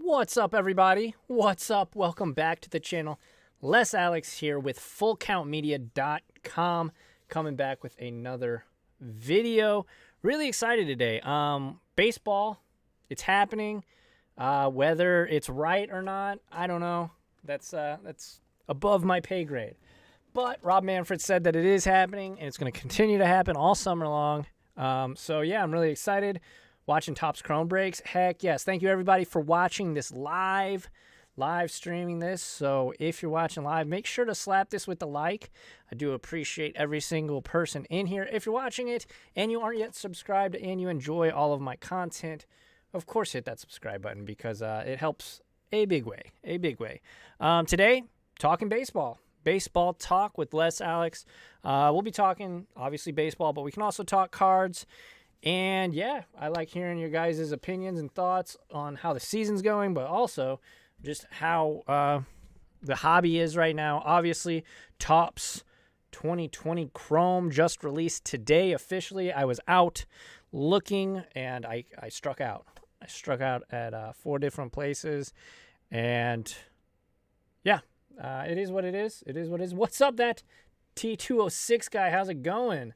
What's up, everybody? What's up? Welcome back to the channel. LessAlex here with FullCountMedia.com, coming back with another video. Really excited today. Baseball, it's happening. Whether it's right or not, I don't know. That's above my pay grade. But Rob Manfred said that it is happening, and it's going to continue to happen all summer long. So yeah, I'm really excited. Watching Topps Chrome breaks. Heck yes. Thank you everybody for watching this live streaming this. So if you're watching live, make sure to slap this with the like. I do appreciate every single person in here. If you're watching it and you aren't yet subscribed and you enjoy all of my content, of course hit that subscribe button because it helps a big way. Today, talking baseball. Baseball talk with LessAlex. We'll be talking, obviously, baseball, but we can also talk cards. And yeah, I like hearing your guys' opinions and thoughts on how the season's going, but also just how the hobby is right now. Obviously, Topps 2020 Chrome just released today officially. I was out looking, and I struck out. I struck out at 4 different places, and yeah, it is what it is. It is what it is. What's up, that T206 guy? How's it going?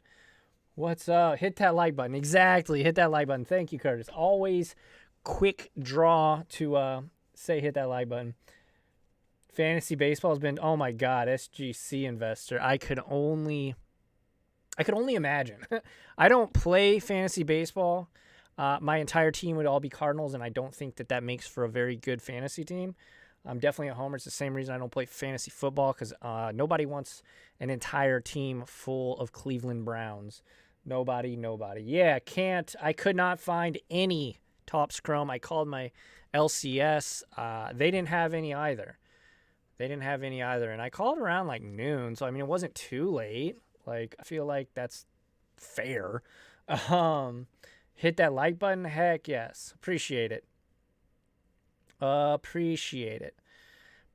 What's up? Hit that like button. Exactly. Hit that like button. Thank you, Curtis. Always quick draw to say hit that like button. Fantasy baseball has been, oh my God, SGC investor. I could only imagine. I don't play fantasy baseball. My entire team would all be Cardinals, and I don't think that makes for a very good fantasy team. I'm definitely a homer. It's the same reason I don't play fantasy football, because nobody wants an entire team full of Cleveland Browns. Nobody. Yeah, I could not find any Topps Chrome. I called my LCS. They didn't have any either. And I called around like noon, so I mean, it wasn't too late. Like, I feel like that's fair. Hit that like button. Heck yes. Appreciate it.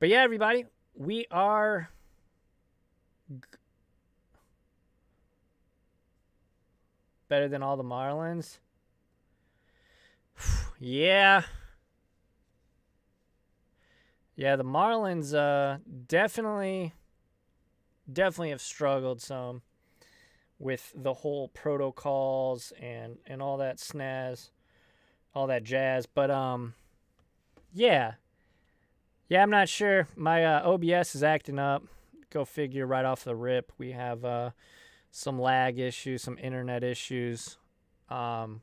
But yeah, everybody, we are better than all the Marlins. Yeah, the Marlins definitely have struggled some with the whole protocols and all that snaz, all that jazz. But yeah, I'm not sure. My OBS is acting up. Go figure, right off the rip. We have some lag issues, some internet issues. LCS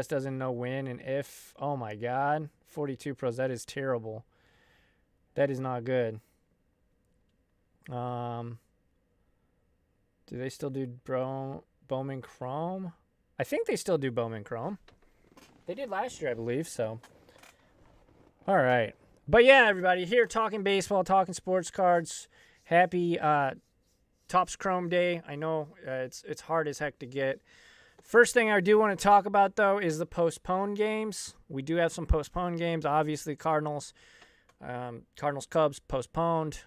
doesn't know when and if. Oh my God. 42 pros. That is terrible. That is not good. Do they still do Bowman Chrome? I think they still do Bowman Chrome. They did last year, I believe, so. All right. But yeah, everybody, here talking baseball, talking sports cards. Happy Topps Chrome Day. I know it's hard as heck to get. First thing I do want to talk about, though, is the postponed games. We do have some postponed games. Obviously, Cardinals Cubs postponed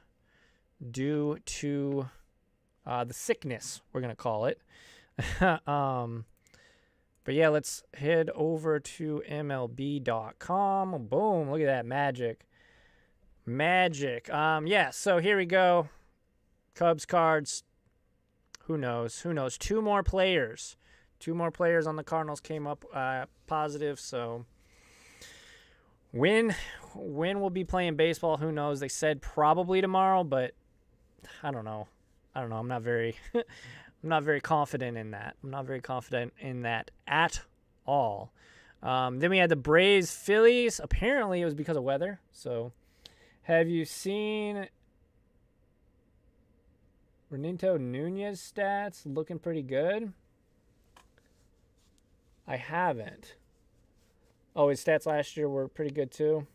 due to the sickness, we're going to call it. But yeah, let's head over to MLB.com. Boom, look at that magic. Yeah, so here we go. Cubs cards. Who knows? Two more players on the Cardinals came up positive, so when we'll be playing baseball, who knows? They said probably tomorrow, but I don't know. I'm not very I'm not very confident in that. At all. Then we had the Braves, Phillies. Apparently, it was because of weather. So, have you seen Renato Nunez stats? Looking pretty good. I haven't. Oh, his stats last year were pretty good too.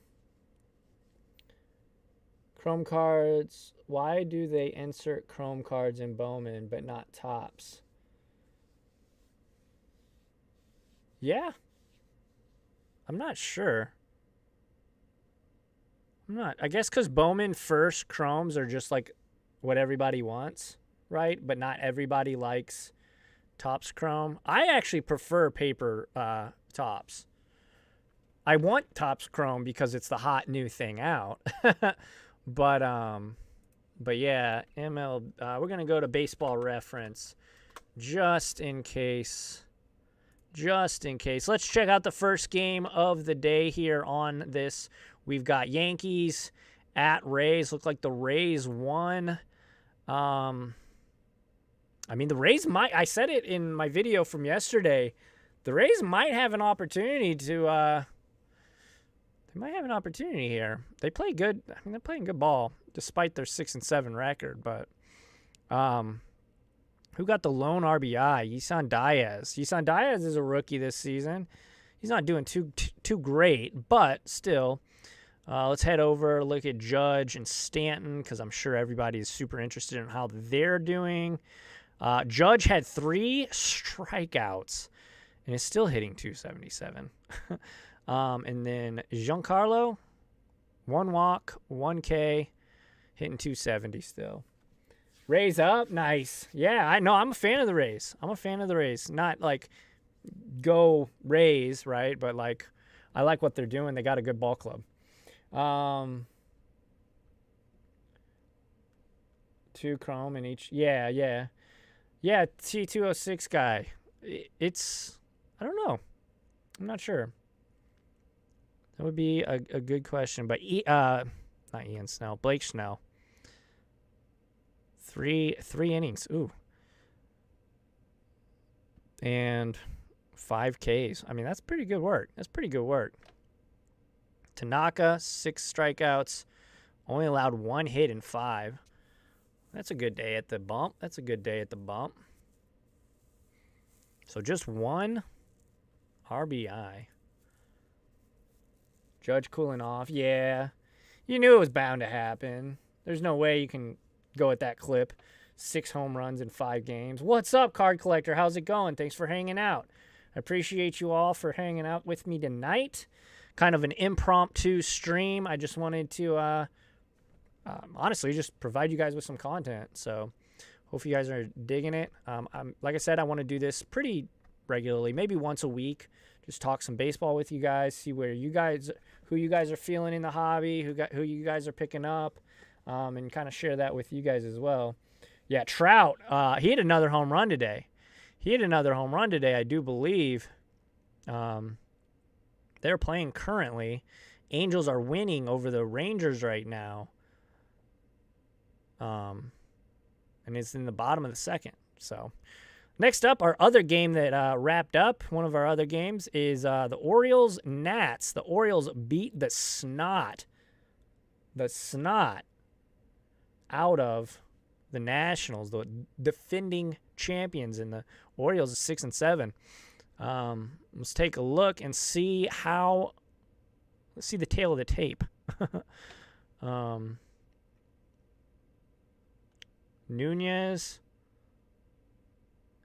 Chrome cards. Why do they insert Chrome cards in Bowman but not Topps? Yeah. I'm not sure. I guess because Bowman first Chromes are just like what everybody wants, right? But not everybody likes Topps Chrome. I actually prefer paper Topps. I want Topps Chrome because it's the hot new thing out. But yeah, we're gonna go to Baseball Reference just in case. Just in case. Let's check out the first game of the day here on this. We've got Yankees at Rays. Look like the Rays won. I mean, the Rays might, I said it in my video from yesterday, the Rays might have an opportunity to, they might have an opportunity here. They play good. I mean, they're playing good ball despite their 6-7 record, but, who got the lone RBI? Yisan Diaz. Yisan Diaz is a rookie this season. He's not doing too great, but still. Let's head over, look at Judge and Stanton, because I'm sure everybody is super interested in how they're doing. Judge had 3 strikeouts and is still hitting 277. And then Giancarlo, 1 walk, 1 K, hitting 270 still. Rays up, nice. Yeah, I know. I'm a fan of the Rays. Not like go Rays, right? But like, I like what they're doing. They got a good ball club. 2 chrome in each. Yeah. T206 guy. It's, I don't know. I'm not sure. That would be a good question. But not Ian Snell, Blake Snell. 3 innings. Ooh. And 5 Ks. I mean, that's pretty good work. Tanaka, 6 strikeouts. Only allowed 1 hit in 5. That's a good day at the bump. So just 1 RBI. Judge cooling off. Yeah. You knew it was bound to happen. There's no way you can go at that clip. 6 home runs in 5 games. What's up, Card Collector? How's it going? Thanks for hanging out. I appreciate you all for hanging out with me tonight. Kind of an impromptu stream. I just wanted to, honestly, just provide you guys with some content. So, hope you guys are digging it. Like I said, I want to do this pretty regularly, maybe once a week. Just talk some baseball with you guys, see who you guys are feeling in the hobby, who you guys are picking up. And kind of share that with you guys as well. Yeah, Trout, he hit another home run today. I do believe. They're playing currently. Angels are winning over the Rangers right now. And it's in the bottom of the second. So, next up, our other game that wrapped up, one of our other games, is the Orioles-Nats. The Orioles beat the snot out of the Nationals, the defending champions, and the Orioles are 6-7. Let's take a look and see how. Let's see the tail of the tape. Nunez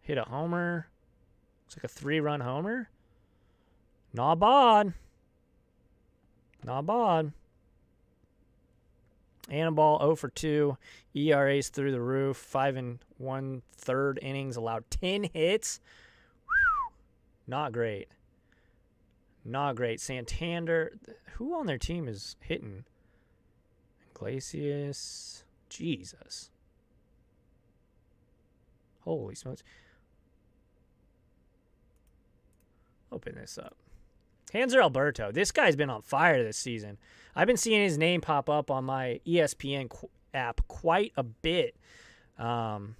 hit a homer. Looks like a 3-run homer. Not bad. Anibal 0 for 2. ERA's through the roof. 5 1/3 innings. Allowed 10 hits. Whew. Not great. Santander. Who on their team is hitting? Iglesias. Jesus. Holy smokes. Open this up. Hanser Alberto. This guy's been on fire this season. I've been seeing his name pop up on my ESPN app quite a bit. Let's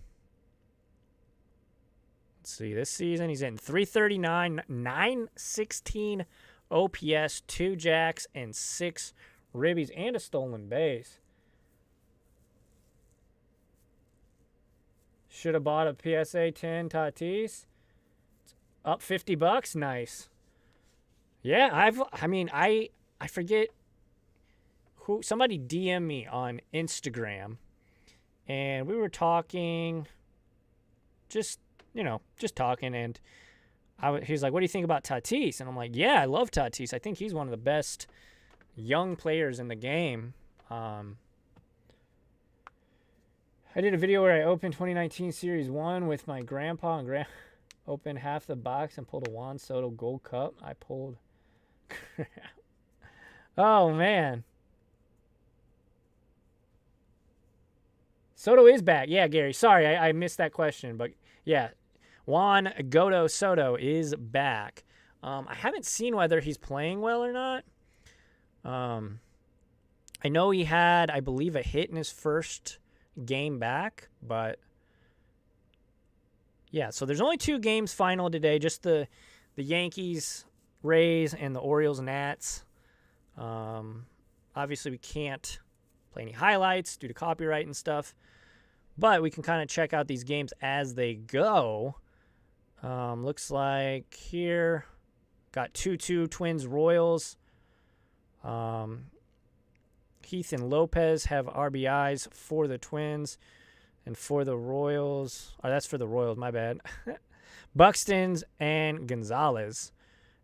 see. This season, he's in 339, 916 OPS, 2 jacks, and 6 ribbies, and a stolen base. Should have bought a PSA 10 Tatis. Up $50. Nice. Yeah, I forget who, somebody DM'd me on Instagram, and we were talking, just talking, and he's like, what do you think about Tatis? And I'm like, yeah, I love Tatis. I think he's one of the best young players in the game. I did a video where I opened 2019 Series 1 with my grandpa and opened half the box and pulled a Juan Soto Gold Cup. I pulled crap. Oh, man. Soto is back. Yeah, Gary. Sorry, I missed that question. But, yeah, Juan Godo Soto is back. I haven't seen whether he's playing well or not. I know he had, I believe, a hit in his first game back. But, yeah, so there's only 2 games final today. Just the Yankees, Rays, and the Orioles, Nats. Obviously, we can't play any highlights due to copyright and stuff. But we can kind of check out these games as they go. Looks like here, got 2-2 Twins Royals. Heath and Lopez have RBIs for the Twins. And for the Royals, that's for the Royals, my bad. Buxton's and Gonzalez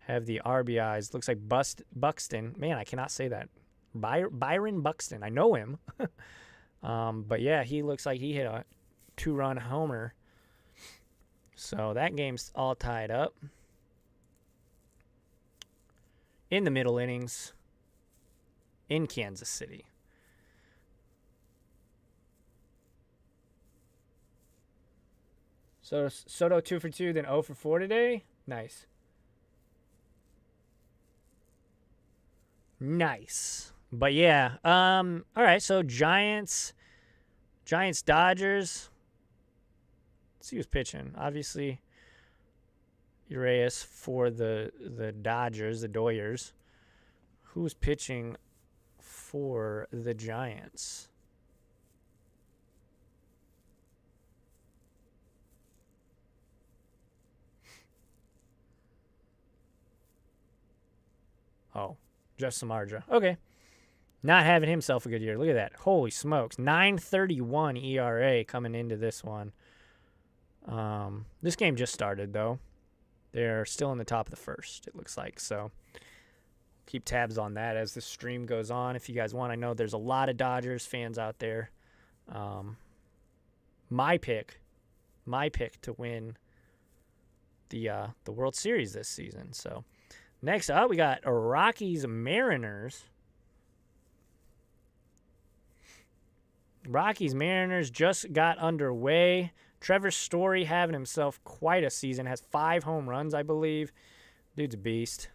have the RBIs. Looks like Buxton. Man, I cannot say that. Byron Buxton. I know him. But, yeah, he looks like he hit a 2-run homer. So that game's all tied up. In the middle innings in Kansas City. So Soto 2 for 2, then 0 for 4 today. Nice. Nice. But yeah, all right, so Giants, Dodgers. Let's see who's pitching. Obviously, Urias for the Dodgers, the Doyers. Who's pitching for the Giants? Oh, Jeff Samardzija. Okay. Not having himself a good year. Look at that. Holy smokes. 9.31 ERA coming into this one. This game just started, though. They're still in the top of the first, it looks like. So keep tabs on that as the stream goes on. If you guys want, I know there's a lot of Dodgers fans out there. My pick to win the World Series this season. So next up, we got Rockies Mariners. Rockies-Mariners just got underway. Trevor Story having himself quite a season. Has 5 home runs, I believe. Dude's a beast.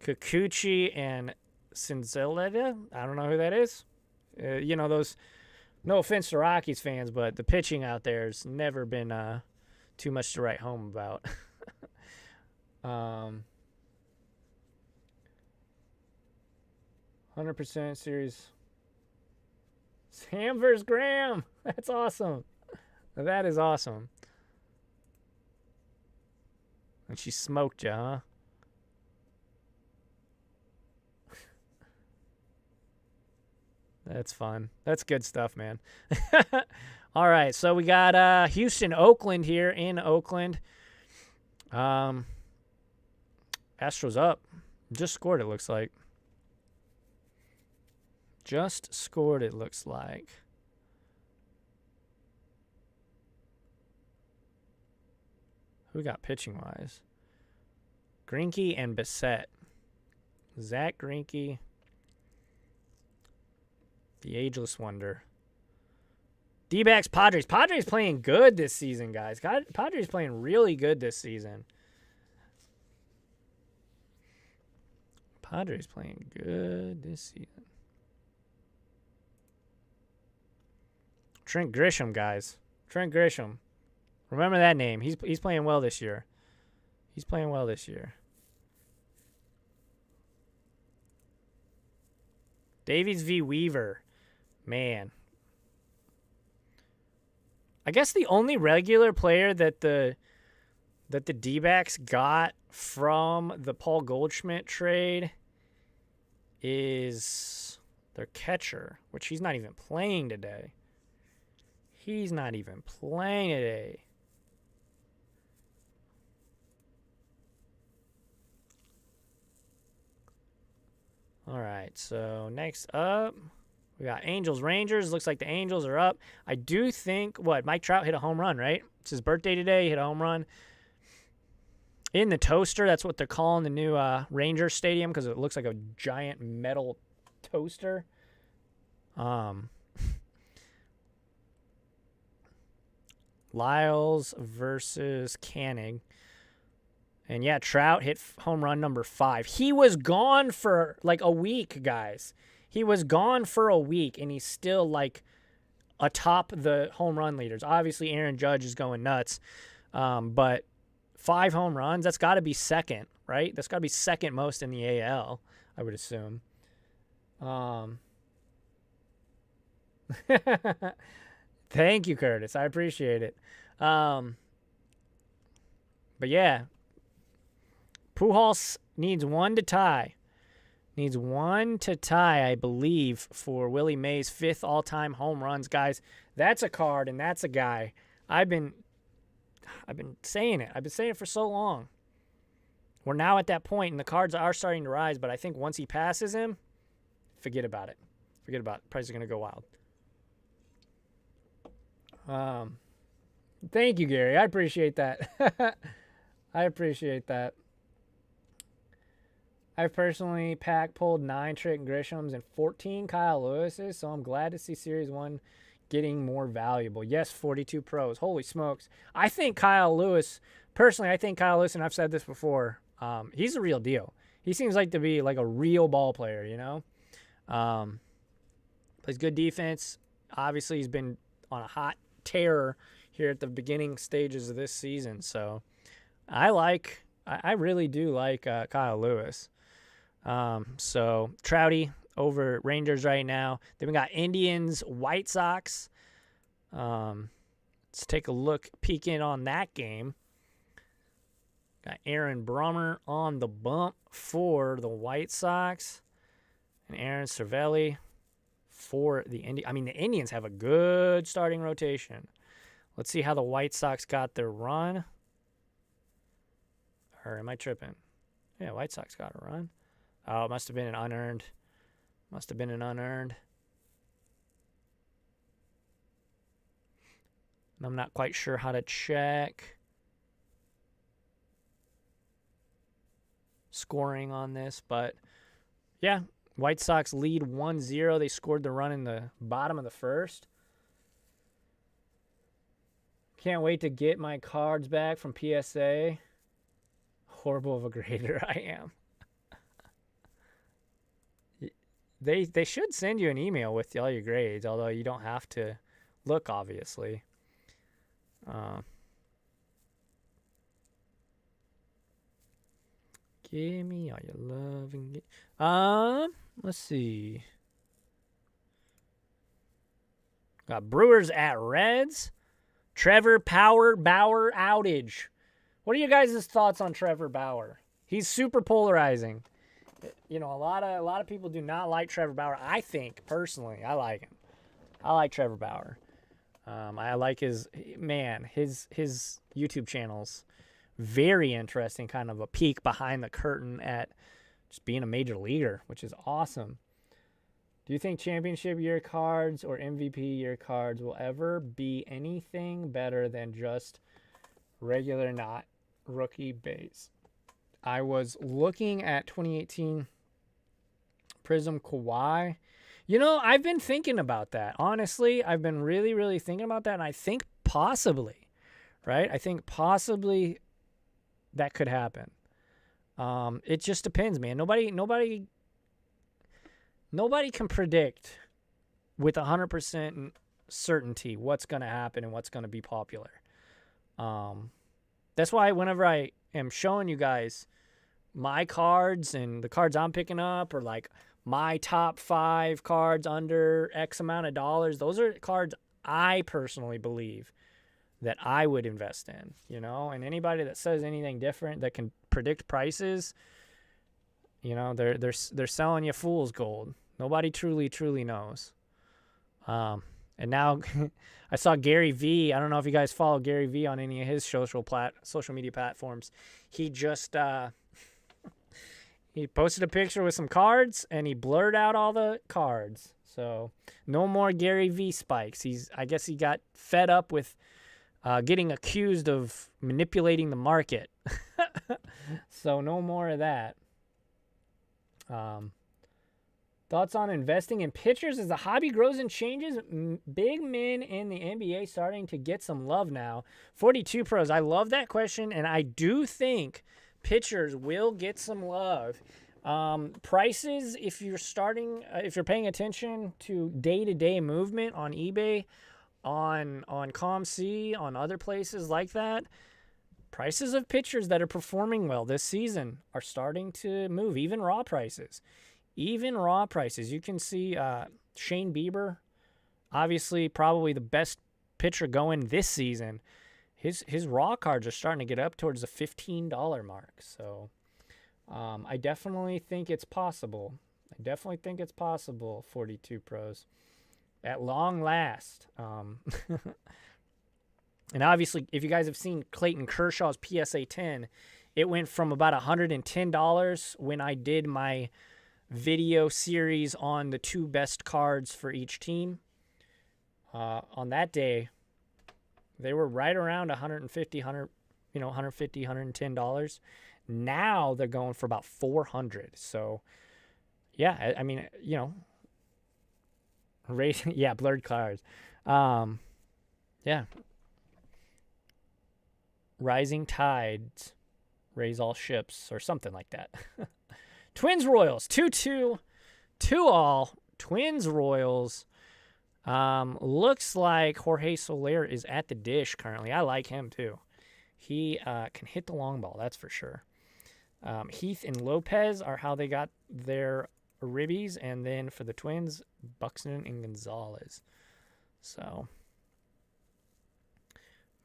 Kikuchi and Cinzelleta. I don't know who that is. Those, no offense to Rockies fans, but the pitching out there has never been too much to write home about. 100% series. Sam versus Graham. That's awesome. That is awesome. And she smoked you, huh? That's fun. That's good stuff, man. All right, so we got Houston, Oakland here in Oakland. Astros up. Just scored, it looks like. Just scored, it looks like. Who got pitching-wise? Greinke and Bissett. Zach Greinke. The ageless wonder. D-backs, Padres. Padres playing good this season, guys. Padres playing really good this season. Padres playing good this season. Trent Grisham, guys. Trent Grisham. Remember that name. He's playing well this year. He's playing well this year. Davies v. Weaver. Man. I guess the only regular player that the D-backs got from the Paul Goldschmidt trade is their catcher, which he's not even playing today. He's not even playing today. All right, so next up, we got Angels, Rangers. Looks like the Angels are up. I do think, Mike Trout hit a home run, right? It's his birthday today. He hit a home run. in the toaster. That's what they're calling the new Ranger Stadium because it looks like a giant metal toaster. Lyles versus Canning. And yeah, Trout hit home run number 5. He was gone for like a week, guys. He was gone for a week, and he's still like atop the home run leaders. Obviously, Aaron Judge is going nuts. But 5 home runs, that's got to be second, right? That's got to be second most in the AL, I would assume. Thank you, Curtis. I appreciate it. But yeah, Pujols needs 1 to tie. Needs 1 to tie, I believe, for Willie Mays' 5th all-time home runs. Guys, that's a card, and that's a guy. I've been saying it. I've been saying it for so long. We're now at that point, and the cards are starting to rise, but I think once he passes him, forget about it. Forget about it. Price is going to go wild. Thank you, Gary. I appreciate that. I appreciate that. I've personally pulled 9 Trent Grishams and 14 Kyle Lewis's, so I'm glad to see Series 1 getting more valuable. Yes, 42 pros. Holy smokes. I think Kyle Lewis, personally, and I've said this before, he's a real deal. He seems like to be like a real ball player, you know? Plays good defense. Obviously, he's been on a hot tear here at the beginning stages of this season, so I really do like Kyle Lewis. So Trouty over Rangers right now. Then we got Indians, White Sox. Let's take a peek in on that game. Got Aaron Brummer on the bump for the White Sox, and Aaron Cervelli for the Indians. I mean, the Indians have a good starting rotation. Let's see how the White Sox got their run. Or am I tripping? Yeah, White Sox got a run. Oh, it must have been an unearned. And I'm not quite sure how to check scoring on this, but yeah, White Sox lead 1-0. They scored the run in the bottom of the first. Can't wait to get my cards back from PSA. Horrible of a grader I am. They should send you an email with all your grades, although you don't have to look, obviously. Give me all your love and let's see. Got Brewers at Reds. Trevor Bauer outage. What are you guys' thoughts on Trevor Bauer? He's super polarizing. You know, a lot of people do not like Trevor Bauer. I think, personally, I like him. I like Trevor Bauer. I like his YouTube channels. Very interesting, kind of a peek behind the curtain at just being a major leaguer, which is awesome. Do you think championship year cards or MVP year cards will ever be anything better than just regular, not rookie base? I was looking at 2018 Prism Kawhi. You know, I've been thinking about that. Honestly, I've been really, really thinking about that, and I think possibly, right? I think possibly that could happen. It just depends, man. Nobody can predict with 100% certainty what's going to happen and what's going to be popular. That's why whenever I am showing you guys my cards and the cards I'm picking up, or like my top 5 cards under X amount of dollars, those are cards I personally believe that I would invest in, you know? And anybody that says anything different that can predict prices, you know, they're selling you fool's gold. Nobody truly knows. And now I saw Gary V. I don't know if you guys follow Gary V on any of his social media platforms. He just he posted a picture with some cards and he blurred out all the cards. So no more Gary V spikes. I guess he got fed up with getting accused of manipulating the market. So no more of that. Thoughts on investing in pitchers as the hobby grows and changes? Big men in the NBA starting to get some love now. 42 pros. I love that question, and I do think pitchers will get some love. Prices, if you're paying attention to day-to-day movement on eBay, on ComC, on other places like that, prices of pitchers that are performing well this season are starting to move. Even raw prices. You can see Shane Bieber, obviously probably the best pitcher going this season. His raw cards are starting to get up towards the $15 mark. So I definitely think it's possible. 42 pros. At long last. And obviously, if you guys have seen Clayton Kershaw's PSA 10, it went from about $110 when I did my video series on the 2 best cards for each team. On that day, they were right around $110. Now they're going for about $400. So, yeah, I mean, blurred cards. Yeah. Rising tides raise all ships, or something like that. Twins Royals, 2-2, 2-all. Twins Royals. Looks like Jorge Soler is at the dish currently. I like him too. He can hit the long ball, that's for sure. Heath and Lopez are how they got their ribbies, and then for the Twins, Buxton and Gonzalez. So,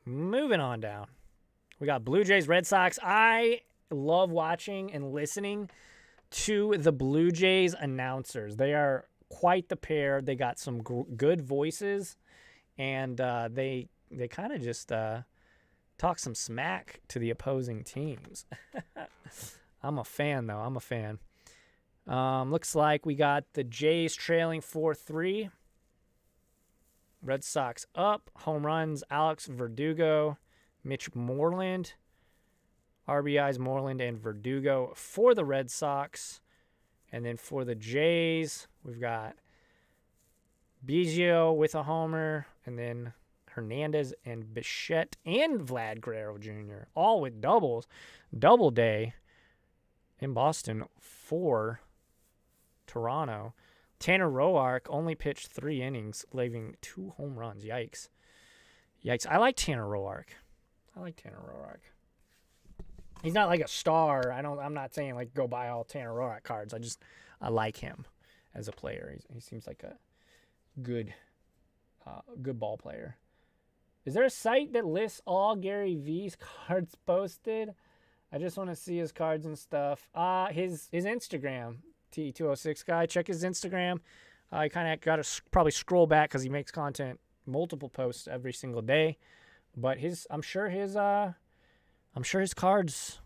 moving on down. We got Blue Jays, Red Sox. I love watching and listening to the Blue Jays announcers. They are quite the pair. They got some good voices, and they kind of just talk some smack to the opposing teams. I'm a fan, though. Looks like we got the Jays trailing 4-3. Red Sox up. Home runs, Alex Verdugo, Mitch Moreland. RBIs, Moreland and Verdugo for the Red Sox. And then for the Jays, we've got Biggio with a homer, and then Hernandez and Bichette and Vlad Guerrero Jr., all with doubles. Double day in Boston for Toronto. Tanner Roark only pitched 3 innings, leaving 2 home runs. Yikes. I like Tanner Roark. He's not like a star. I'm not saying like go buy all Tanner Roark cards. I like him as a player. He seems like a good ball player. Is there a site that lists all Gary V's cards posted? I just want to see his cards and stuff. His Instagram, T206 guy. Check his Instagram. I kind of got to probably scroll back because he makes content, multiple posts every single day. But I'm sure his cards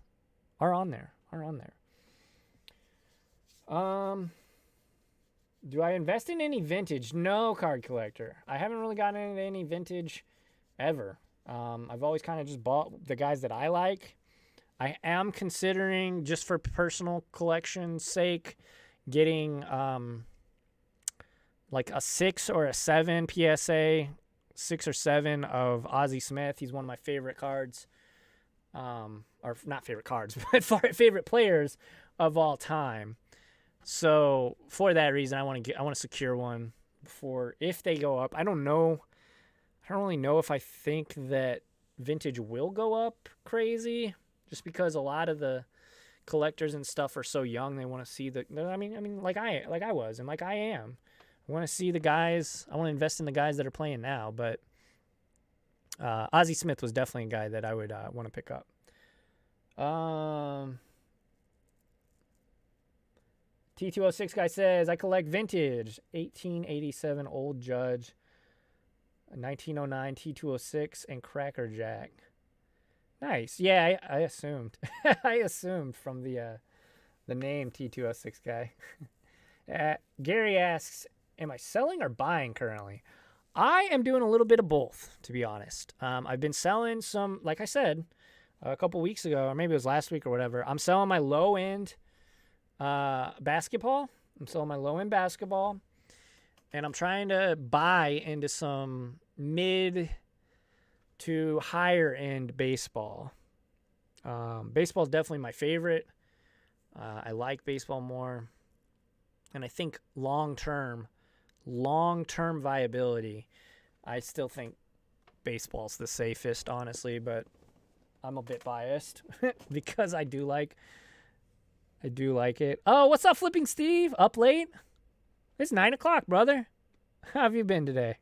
are on there. Do I invest in any vintage? No, card collector. I haven't really gotten into any vintage ever. I've always kind of just bought the guys that I like. I am considering, just for personal collection's sake, getting like a 6 or a 7 PSA, 6 or 7 of Ozzie Smith. He's one of my favorite cards. Or not favorite cards, but favorite players of all time. So for that reason, I want to secure one before, if they go up. I don't really know if I think that vintage will go up crazy, just because a lot of the collectors and stuff are so young. They want to see like I was, and like I am. I want to see the guys. I want to invest in the guys that are playing now. But Ozzie Smith was definitely a guy that I would want to pick up. T206 guy says, I collect vintage 1887 Old Judge, 1909 T206, and Cracker Jack. Nice. Yeah, I assumed. I assumed from the name T206 guy. Gary asks, am I selling or buying currently? I am doing a little bit of both, to be honest. I've been selling some, like I said, a couple weeks ago, or maybe it was last week or whatever. I'm selling my low-end basketball. I'm selling my low-end basketball. And I'm trying to buy into some mid to higher-end baseball. Baseball is definitely my favorite. I like baseball more. And I think long-term viability, I still think baseball's the safest, honestly, but I'm a bit biased because I do like it. Oh, what's up, Flipping Steve? Up late? It's 9 o'clock, brother. How have you been today?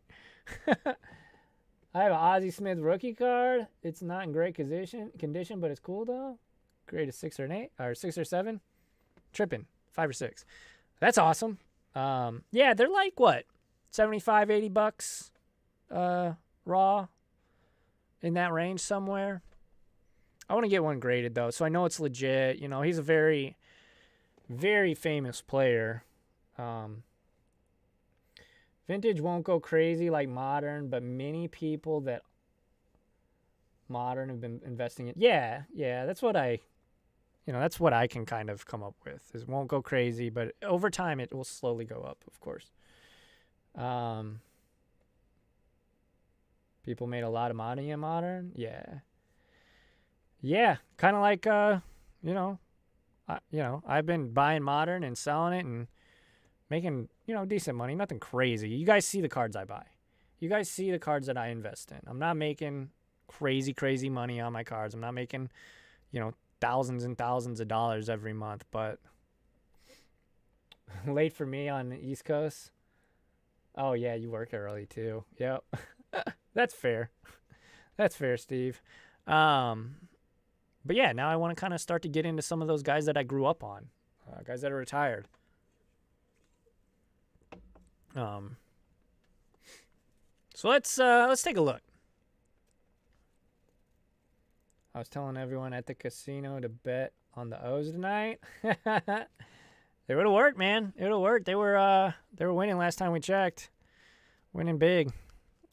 I have an Ozzie Smith rookie card. It's not in great condition, but it's cool though. Grade a 6 or an 8 or 6 or 7. Tripping 5 or 6. That's awesome. Yeah, they're like what, $75, $80 raw, in that range somewhere. I want to get one graded though, so I know it's legit. You know, he's a very, very famous player. Vintage won't go crazy like modern, but many people that modern have been investing in. Yeah, that's what I can kind of come up with. Is won't go crazy, but over time it will slowly go up, of course. People made a lot of money in modern. Yeah, kind of like I've been buying modern and selling it and making, decent money, nothing crazy. You guys see the cards I buy. You guys see the cards that I invest in. I'm not making crazy money on my cards. I'm not making, thousands and thousands of dollars every month, but late for me on the East Coast. Oh yeah, you work early too. Yep. That's fair. That's fair, Steve. But yeah, now I want to kind of start to get into some of those guys that I grew up on, guys that are retired. So let's take a look. I was telling everyone at the casino to bet on the O's tonight. It would have worked, man. It would have worked. They were winning last time we checked, winning big.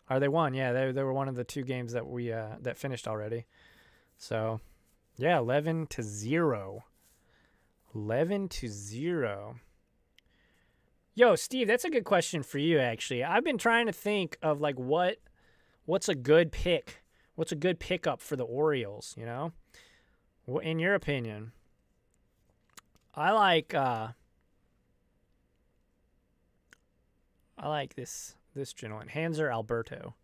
Or they won, yeah. They were one of the two games that we that finished already. So, yeah, 11-0. 11-0. Yo, Steve, that's a good question for you, actually. I've been trying to think of, like, what's a good pick? What's a good pickup for the Orioles, In your opinion. I like this gentleman, Hanser Alberto.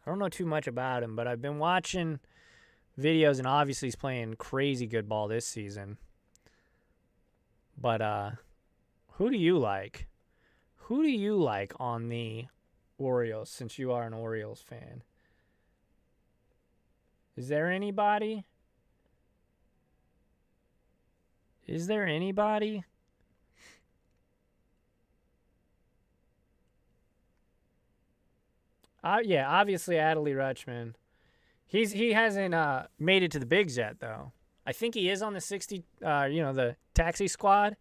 I don't know too much about him, but I've been watching videos, and obviously he's playing crazy good ball this season. But who do you like? Who do you like on the Orioles, since you are an Orioles fan? Is there anybody? Yeah, obviously Adley Rutschman. He hasn't made it to the bigs yet, though. I think he is on the 60, the taxi squad.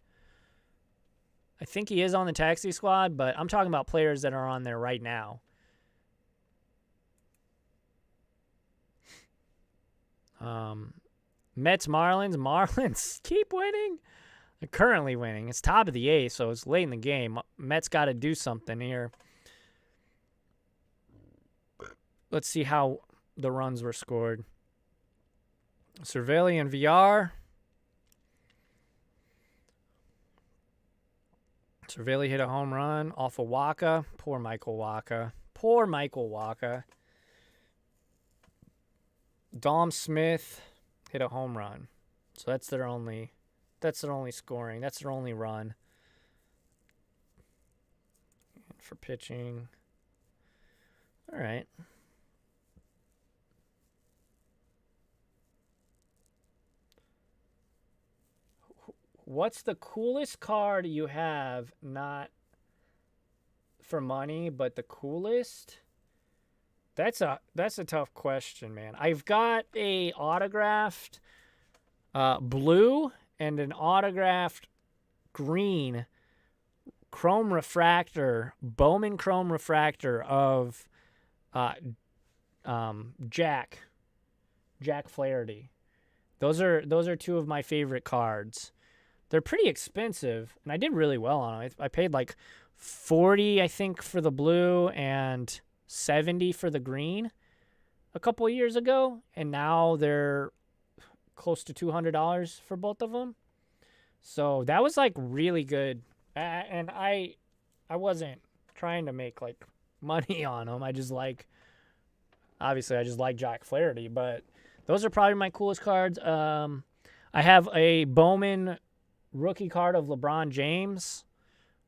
I think he is on the taxi squad, but I'm talking about players that are on there right now. Mets, Marlins keep winning. They're currently winning. It's top of the 8th, so it's late in the game. Mets got to do something here. Let's see how the runs were scored. Cervelli and VR. Cervelli hit a home run off of Waka. Poor Michael Waka. Dom Smith hit a home run. So that's their only scoring. That's their only run. And for pitching. All right. What's the coolest card you have, not for money, but the coolest? That's a tough question, man. I've got a autographed blue and an autographed green chrome refractor, Bowman chrome refractor of uh, Jack Flaherty. Those are two of my favorite cards. They're pretty expensive, and I did really well on them. I paid like 40, I think, for the blue and 70 for the green a couple of years ago, and now they're close to $200 for both of them. So that was like really good, and I wasn't trying to make like money on them. Obviously I just like Jack Flaherty, but those are probably my coolest cards. I have a Bowman rookie card of LeBron James,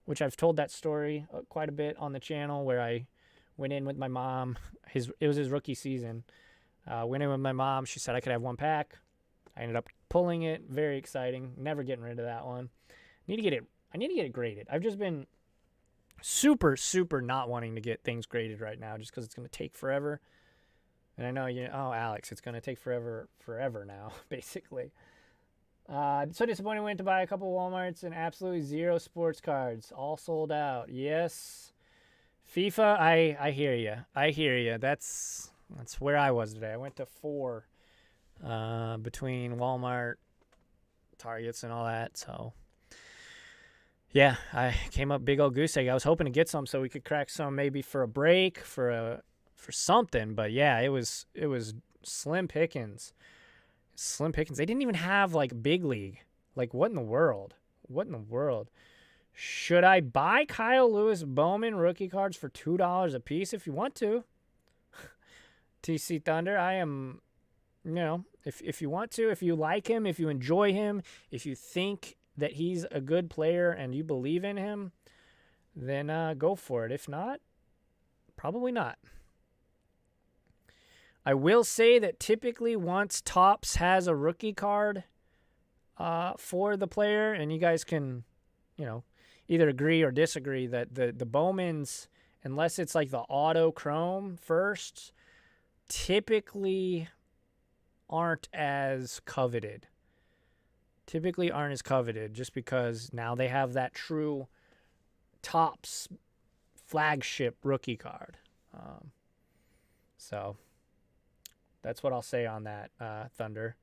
which I've told that story quite a bit on the channel, where I went in with my mom. It was his rookie season. Went in with my mom. She said I could have one pack. I ended up pulling it. Very exciting. Never getting rid of that one. I need to get it graded. I've just been super, super not wanting to get things graded right now, just because it's going to take forever. And I know Alex, it's going to take forever now, basically. So disappointed, went to buy a couple Walmarts and absolutely zero sports cards, all sold out. Yes, FIFA, I hear you. That's where I was today. I went to 4 between Walmart, Targets, and all that. So yeah, I came up big old goose egg. I was hoping to get some so we could crack some maybe for a break, for something. But yeah, it was slim pickings. They didn't even have like big league. Like, what in the world? Should I buy Kyle Lewis Bowman rookie cards for $2 a piece? If you want to. TC Thunder, I am, if you want to, if you like him, if you enjoy him, if you think that he's a good player and you believe in him, then go for it. If not, probably not. I will say that typically once Topps has a rookie card for the player, and you guys can, either agree or disagree, that the Bowmans, unless it's like the auto chrome first, typically aren't as coveted. Just because now they have that true Topps flagship rookie card. So that's what I'll say on that, Thunder.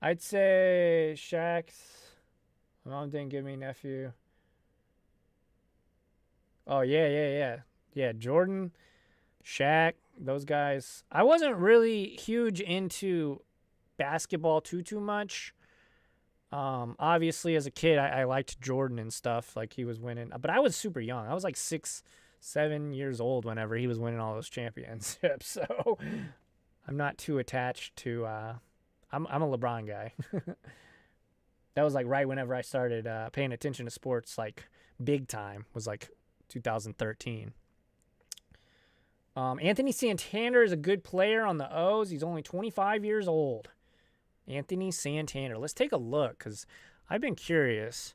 I'd say Shaq's. My mom didn't give me nephew. Oh, yeah. Yeah, Jordan, Shaq, those guys. I wasn't really huge into basketball too much. Obviously, as a kid, I liked Jordan and stuff. Like, he was winning. But I was super young. I was like 6-7 years old whenever he was winning all those championships. So I'm not too attached to I'm a LeBron guy. That was like right whenever I started paying attention to sports, like big time, was like 2013. Anthony Santander is a good player on the O's. He's only 25 years old. Anthony Santander. Let's take a look, because I've been curious.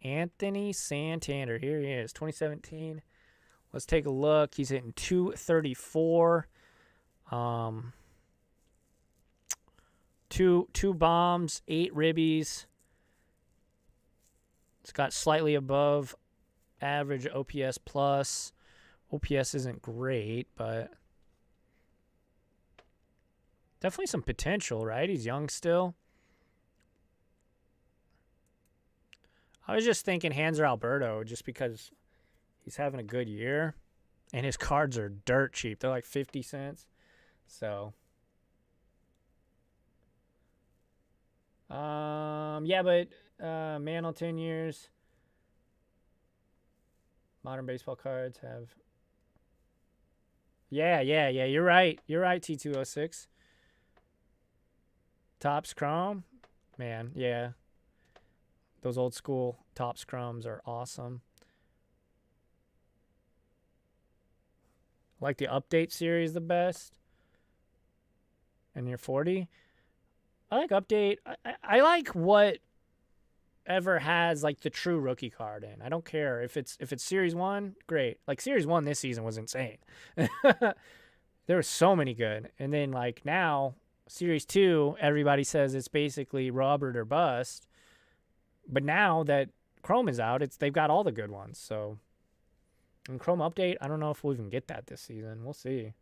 Anthony Santander. Here he is, 2017. Let's take a look. He's hitting .234. Two bombs, 8 ribbies. It's got slightly above average OPS plus. OPS isn't great, but definitely some potential, right? He's young still. I was just thinking Hanser Alberto, just because he's having a good year, and his cards are dirt cheap. They're like 50 cents. So, yeah, but Mantle 10 years. Modern baseball cards have. Yeah. You're right, T206. Topps Chrome, man, yeah. Those old school Topps Chromes are awesome. I like the update series the best. And you're 40. I like update. I like whatever has like the true rookie card in. I don't care if it's series 1, great. Like series 1 this season was insane. There were so many good. And then like now series 2, everybody says it's basically Robert or bust. But now that Chrome is out, they've got all the good ones. So And Chrome Update, I don't know if we'll even get that this season. We'll see.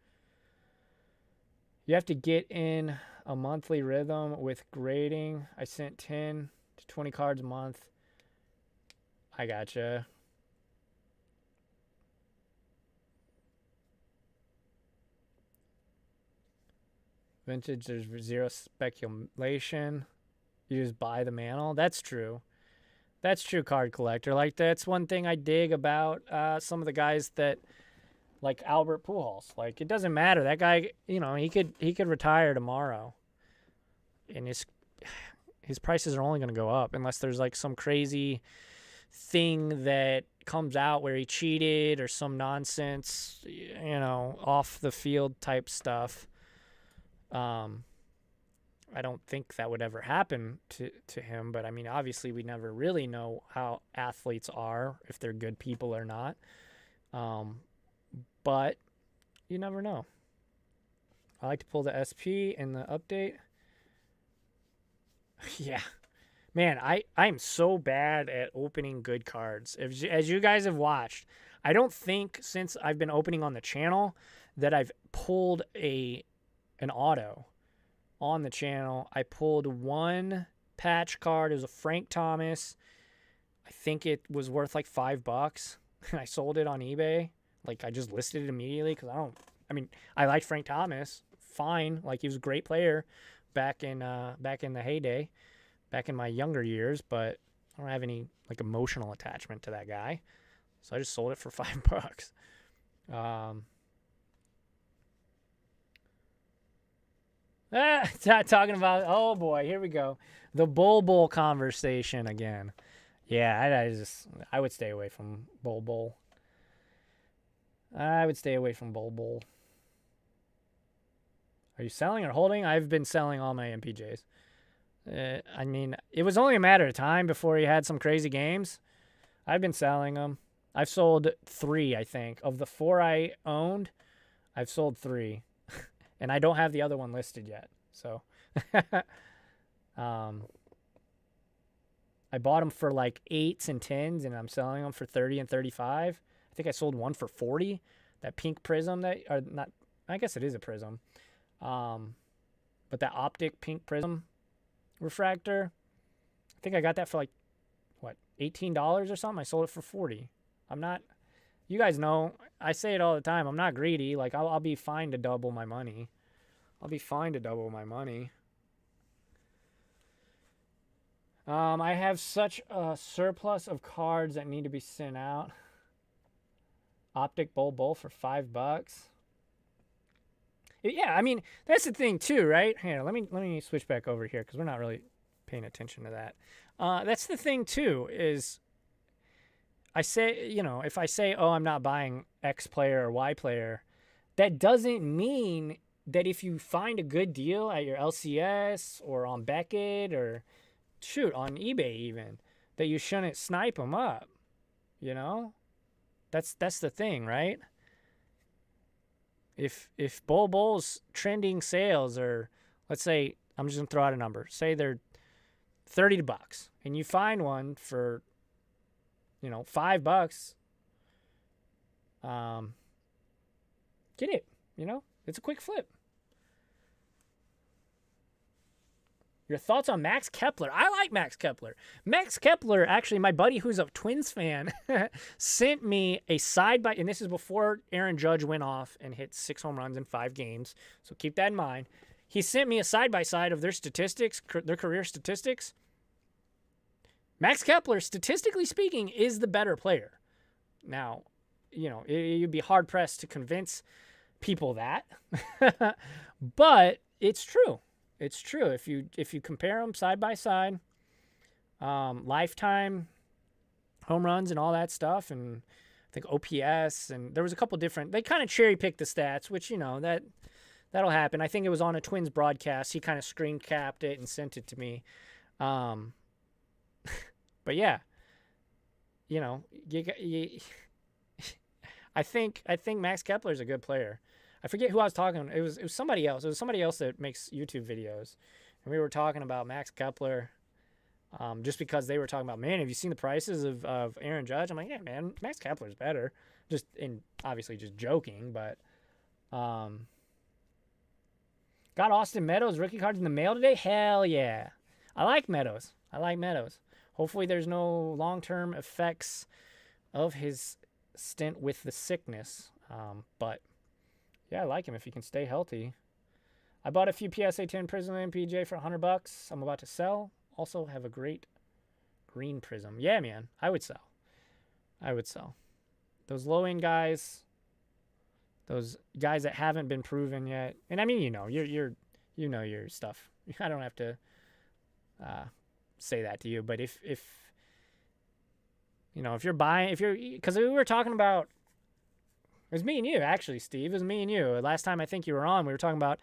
You have to get in a monthly rhythm with grading. I sent 10 to 20 cards a month. I gotcha. Vintage, there's zero speculation. You just buy the mantle. That's true. That's true, card collector. Like, that's one thing I dig about some of the guys that, like Albert Pujols. Like, it doesn't matter. That guy, you know, he could retire tomorrow, and his prices are only going to go up unless there's like some crazy thing that comes out where he cheated or some nonsense, you know, off the field type stuff. I don't think that would ever happen to him, but I mean, obviously we never really know how athletes are, if they're good people or not. But you never know. I like to pull the SP and the update. Yeah. Man, I'm so bad at opening good cards. As you guys have watched, I don't think since I've been opening on the channel that I've pulled an auto on the channel. I pulled one patch card. It was a Frank Thomas. I think it was worth like $5. I sold it on eBay. Like, I just listed it immediately because I liked Frank Thomas. Fine. Like, he was a great player back in the heyday, back in my younger years, but I don't have any like emotional attachment to that guy. So I just sold it for $5. Talking about, oh boy, here we go. The Bull conversation again. Yeah, I would stay away from Bull. I would stay away from Bull. Are you selling or holding? I've been selling all my MPJs. I mean, it was only a matter of time before he had some crazy games. I've been selling them. I've sold 3, I think. Of the 4 I owned, I've sold 3. And I don't have the other one listed yet. So I bought them for like 8s and 10s, and I'm selling them for 30 and 35. I think I sold one for 40. That pink prism I guess it is a prism. But that optic pink prism refractor, I think I got that for like, what, $18 or something? I sold it for 40. You guys know, I say it all the time, I'm not greedy. Like, I'll be fine to double my money. I have such a surplus of cards that need to be sent out. Optic Bull for $5. Yeah, I mean, that's the thing too, right? Here, let me switch back over here because we're not really paying attention to that. That's the thing too, is I say, you know, if I say, oh, I'm not buying X player or Y player, that doesn't mean that if you find a good deal at your LCS or on Beckett or shoot on eBay even, that you shouldn't snipe them up. You know, that's the thing, right? If Bull's trending sales are, let's say, I'm just gonna throw out a number, say they're $30, and you find one for, you know, $5, get it. You know, it's a quick flip. Your thoughts on Max Kepler? I like Max Kepler. Max Kepler, actually, my buddy who's a Twins fan, sent me a side-by, and this is before Aaron Judge went off and hit 6 home runs in 5 games, so keep that in mind. He sent me a side-by-side of their statistics, their career statistics. Max Kepler, statistically speaking, is the better player. Now, you know, you'd be hard-pressed to convince people that, but it's true. It's true. If you compare them side by side, lifetime home runs and all that stuff, and I think OPS, and there was a couple different. They kind of cherry picked the stats, which, you know, that'll happen. I think it was on a Twins broadcast. He kind of screen capped it and sent it to me. But yeah, you know, I think Max Kepler is a good player. I forget who I was talking to. It was somebody else. It was somebody else that makes YouTube videos. And we were talking about Max Kepler just because they were talking about, man, have you seen the prices of Aaron Judge? I'm like, yeah, man, Max Kepler's better. obviously just joking, but got Austin Meadows rookie cards in the mail today. Hell yeah, I like Meadows. Hopefully there's no long-term effects of his stint with the sickness. But yeah, I like him if he can stay healthy. I bought a few PSA 10 Prism MPJ for $100. I'm about to sell. Also have a great green Prism. Yeah, man, I would sell. Those low-end guys, those guys that haven't been proven yet. And I mean, you know your stuff. I don't have to say that to you, but if you're buying, because we were talking about, it was me and you actually, Steve. It was me and you. Last time I think you were on, we were talking about,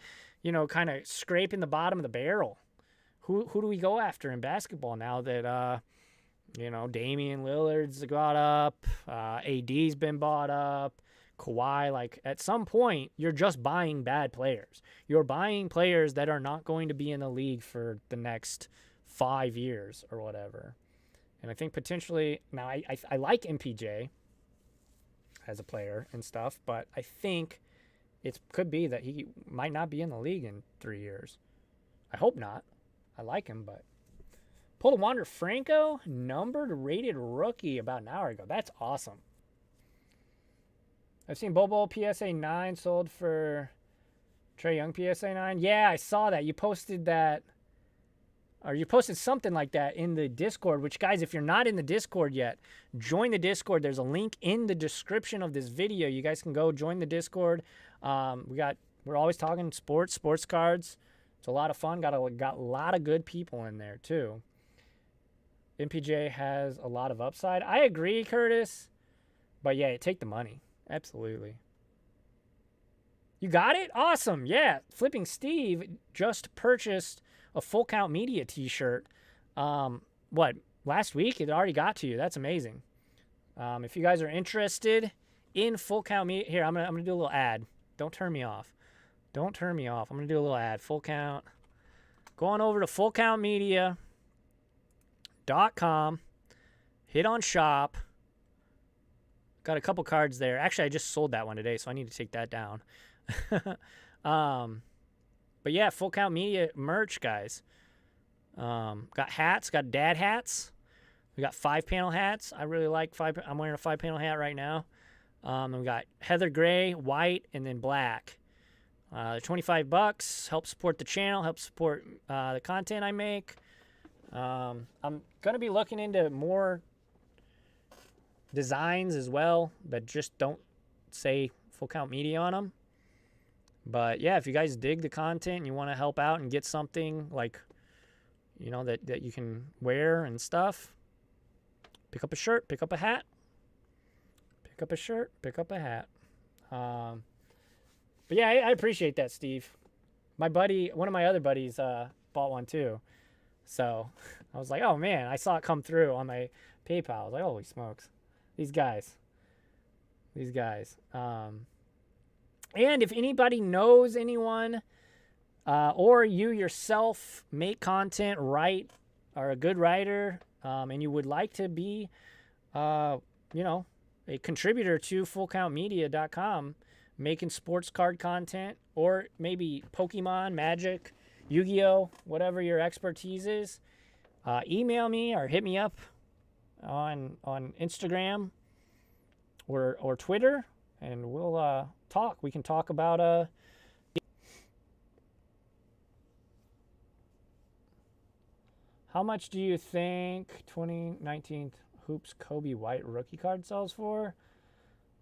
kind of scraping the bottom of the barrel. Who do we go after in basketball now that Damian Lillard's got up, AD's been bought up, Kawhi? Like, at some point, you're just buying bad players. You're buying players that are not going to be in the league for the next 5 years or whatever. And I think potentially, now I like MPJ as a player and stuff, but I think it could be that he might not be in the league in 3 years. I hope not. I like him, but pulled a Wander Franco numbered rated rookie about an hour ago. That's awesome. I've seen Bobo PSA 9 sold for Trae Young PSA 9. Yeah, I saw that. You posted that, or you posted something like that in the Discord, which, guys, if you're not in the Discord yet, join the Discord. There's a link in the description of this video. You guys can go join the Discord. We're always talking sports cards. It's a lot of fun. Got a lot of good people in there too. MPJ has a lot of upside. I agree, Curtis. But yeah, take the money. Absolutely. You got it? Awesome. Yeah. Flipping Steve just purchased a Full Count Media t-shirt. Last week? It already got to you. That's amazing. If you guys are interested in Full Count Media, here, I'm gonna do a little ad. Don't turn me off. I'm gonna do a little ad. Full Count. Go on over to fullcountmedia.com. Hit on shop. Got a couple cards there. Actually, I just sold that one today, so I need to take that down. But yeah, Full Count Media merch, guys. Got hats. Got dad hats. We got 5-panel hats. I really like 5. I'm wearing a 5-panel hat right now. And we got heather gray, white, and then black. $25. Help support the channel. Help support the content I make. I'm gonna be looking into more designs as well that just don't say Full Count Media on them. But yeah, if you guys dig the content and you want to help out and get something like, that you can wear and stuff, pick up a shirt, pick up a hat. Pick up a shirt, pick up a hat. But yeah, I appreciate that, Steve. My buddy, one of my other buddies, bought one too. So I was like, oh man, I saw it come through on my PayPal. I was like, holy smokes. These guys. And if anybody knows anyone, or you yourself make content, write, are a good writer, and you would like to be, a contributor to fullcountmedia.com, making sports card content, or maybe Pokemon, Magic, Yu-Gi-Oh, whatever your expertise is, email me or hit me up on Instagram or Twitter, and we'll talk. We can talk about how much do you think 2019 Hoops Kobe White rookie card sells for?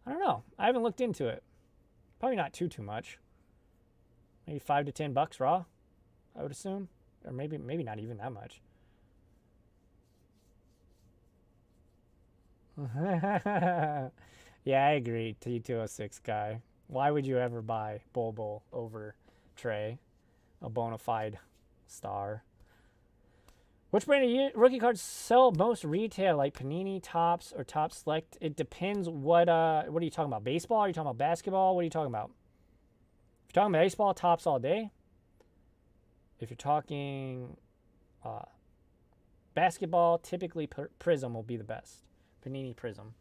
I don't know. I haven't looked into it. Probably not too much. Maybe $5 to $10 raw, I would assume, or maybe not even that much. Yeah, I agree. T206 guy. Why would you ever buy Bull over Trae, a bona fide star? Which brand of rookie cards sell most retail, like Panini, Topps, or Top Select? It depends. What are you talking about? Baseball? Are you talking about basketball? What are you talking about? If you're talking about baseball, Topps all day. If you're talking basketball, typically Prism will be the best. Panini Prism.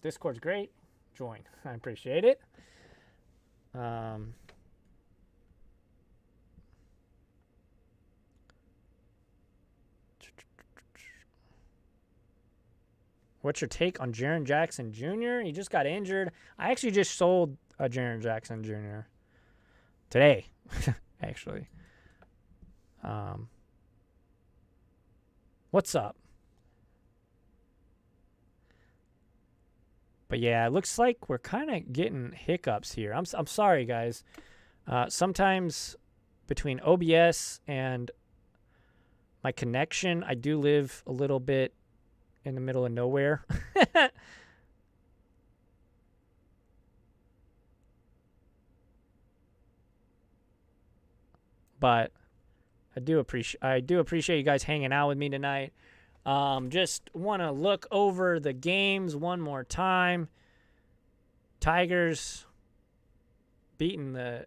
Discord's great. Join. I appreciate it. What's your take on Jaren Jackson Jr.? He just got injured. I actually just sold a Jaren Jackson Jr. today, actually. What's up? But yeah, it looks like we're kind of getting hiccups here. I'm sorry, guys. Sometimes between OBS and my connection, I do live a little bit in the middle of nowhere. But I do appreciate you guys hanging out with me tonight. Just want to look over the games one more time. Tigers beating the...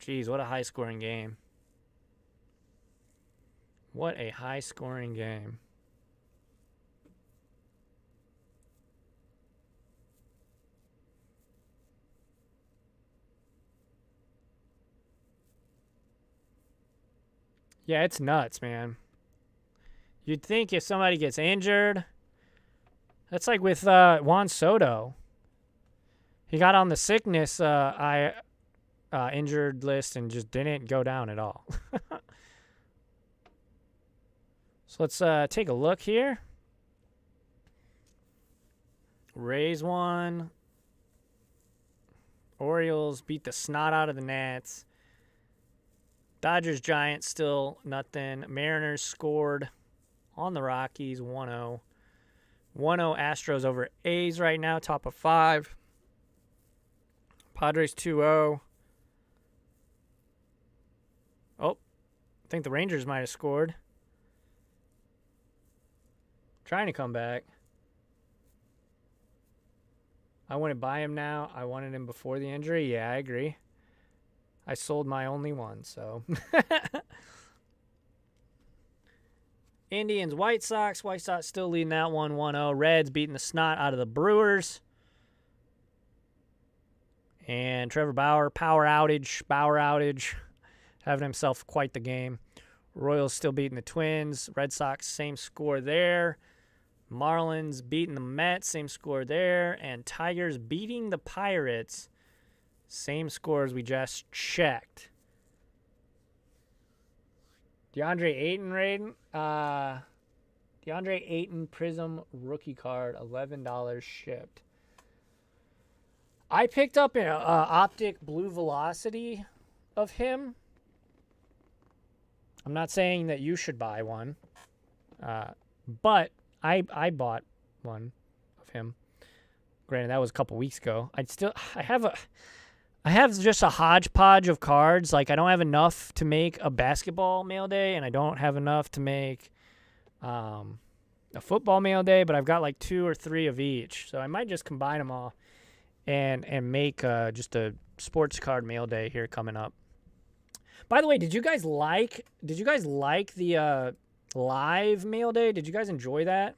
Jeez, what a high-scoring game. What a high-scoring game. Yeah, it's nuts, man. You'd think if somebody gets injured, that's like with Juan Soto. He got on the sickness injured list and just didn't go down at all. So let's take a look here. Rays won. Orioles beat the snot out of the Nats. Dodgers Giants still nothing. Mariners scored on the Rockies 1-0. 1-0 Astros over A's right now, top of 5. Padres 2-0. Oh, I think the Rangers might have scored. Trying to come back. I wouldn't buy him now. I wanted him before the injury. Yeah, I agree. I sold my only one, so. Indians, White Sox. White Sox still leading that one 1-0. Reds beating the snot out of the Brewers. And Trevor Bauer, Bauer outage, having himself quite the game. Royals still beating the Twins. Red Sox, same score there. Marlins beating the Mets, same score there. And Tigers beating the Pirates. Same score as we just checked. DeAndre Ayton, Raiden. DeAndre Ayton Prism rookie card, $11 shipped. I picked up an optic blue velocity of him. I'm not saying that you should buy one, but I bought one of him. Granted, that was a couple weeks ago. I have just a hodgepodge of cards. Like, I don't have enough to make a basketball mail day, and I don't have enough to make a football mail day, but I've got like 2 or 3 of each. So I might just combine them all and make just a sports card mail day here coming up. By the way, did you guys like the live mail day? Did you guys enjoy that?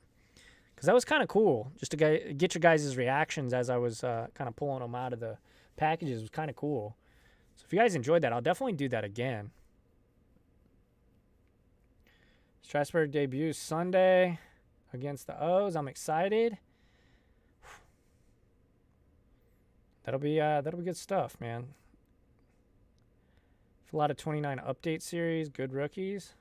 Because that was kind of cool, just to get your guys' reactions as I was kind of pulling them out of the packages. It was kind of cool. So if you guys enjoyed that, I'll definitely do that again. Strasburg debuts Sunday against the O's. I'm excited. That'll be good stuff, man. A lot of 29 update series, good rookies.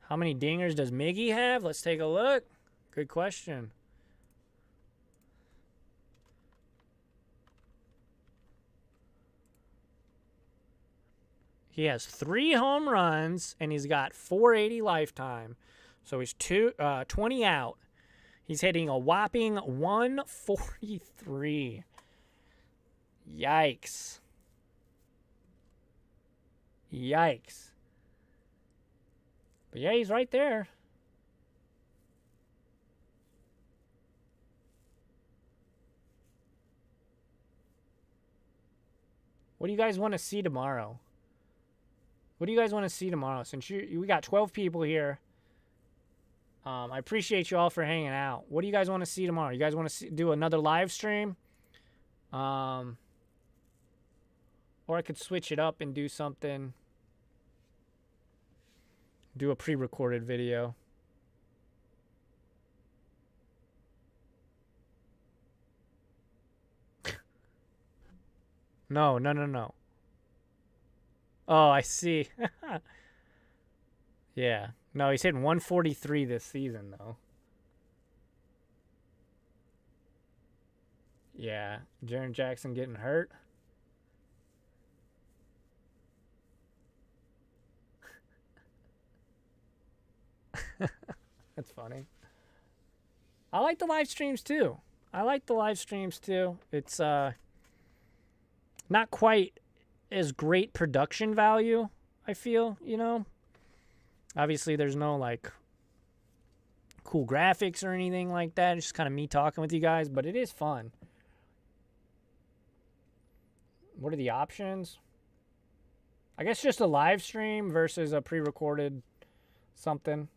How many dingers does Miggy have? Let's take a look. Good question. He has 3 home runs, and he's got 480 lifetime. So he's 20 out. He's hitting a whopping 143. Yikes. Yikes. But yeah, he's right there. What do you guys want to see tomorrow? What do you guys want to see tomorrow? Since we got 12 people here, I appreciate you all for hanging out. What do you guys want to see tomorrow? You guys want to do another live stream? Or I could switch it up and do something. Do a pre-recorded video. No. Oh, I see. Yeah. No, he's hitting 143 this season, though. Yeah. Jaren Jackson getting hurt. That's funny. I like the live streams, too. It's not quite as great production value, I feel, you know? Obviously, there's no, like, cool graphics or anything like that. It's just kind of me talking with you guys, but it is fun. What are the options? I guess just a live stream versus a pre-recorded something.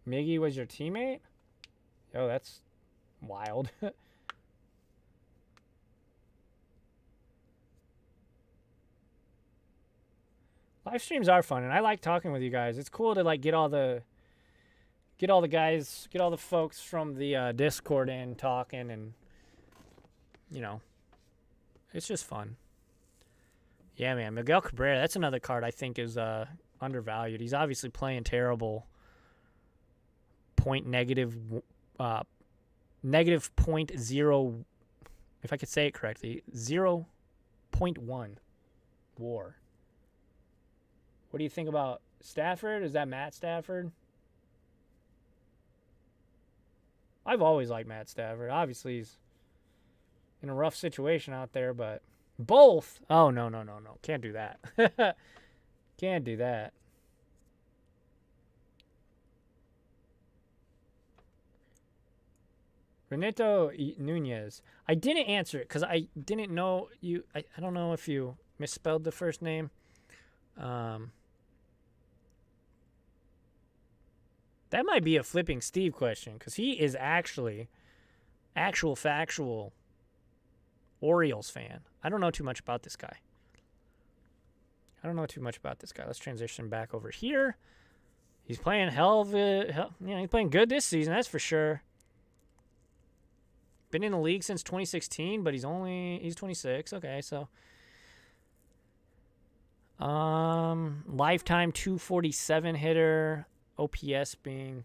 Miggy was your teammate? Oh, that's wild. Live streams are fun, and I like talking with you guys. It's cool to like get all the folks from the Discord in talking, and you know, it's just fun. Yeah, man, Miguel Cabrera. That's another card I think is undervalued. He's obviously playing terrible. Negative 0.0, if I could say it correctly, 0.1 WAR. What do you think about Stafford? Is that Matt Stafford? I've always liked Matt Stafford. Obviously, he's in a rough situation out there, but both? Oh, no. Can't do that. Can't do that. Renato Nunez. I didn't answer it because I didn't know you. I don't know if you misspelled the first name. That might be a flipping Steve question because he is actually factual Orioles fan. I don't know too much about this guy. Let's transition back over here. He's playing he's playing good this season, that's for sure. Been in the league since 2016, but he's 26. Okay, so lifetime 247 hitter, OPS being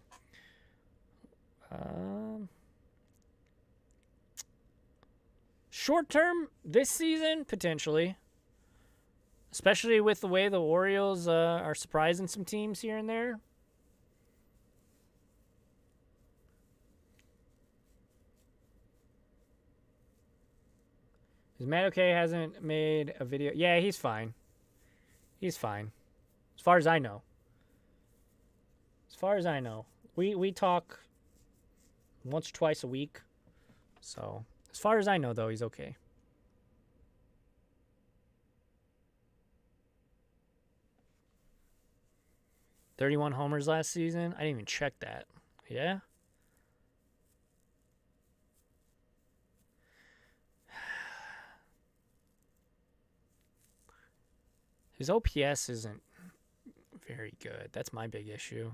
short term this season potentially, especially with the way the Orioles are surprising some teams here and there. Is Matt okay? Hasn't made a video. Yeah, he's fine. As far as I know. We talk once or twice a week. So, as far as I know, though, he's okay. $31 homers last season. I didn't even check that. Yeah? His OPS isn't very good. That's my big issue.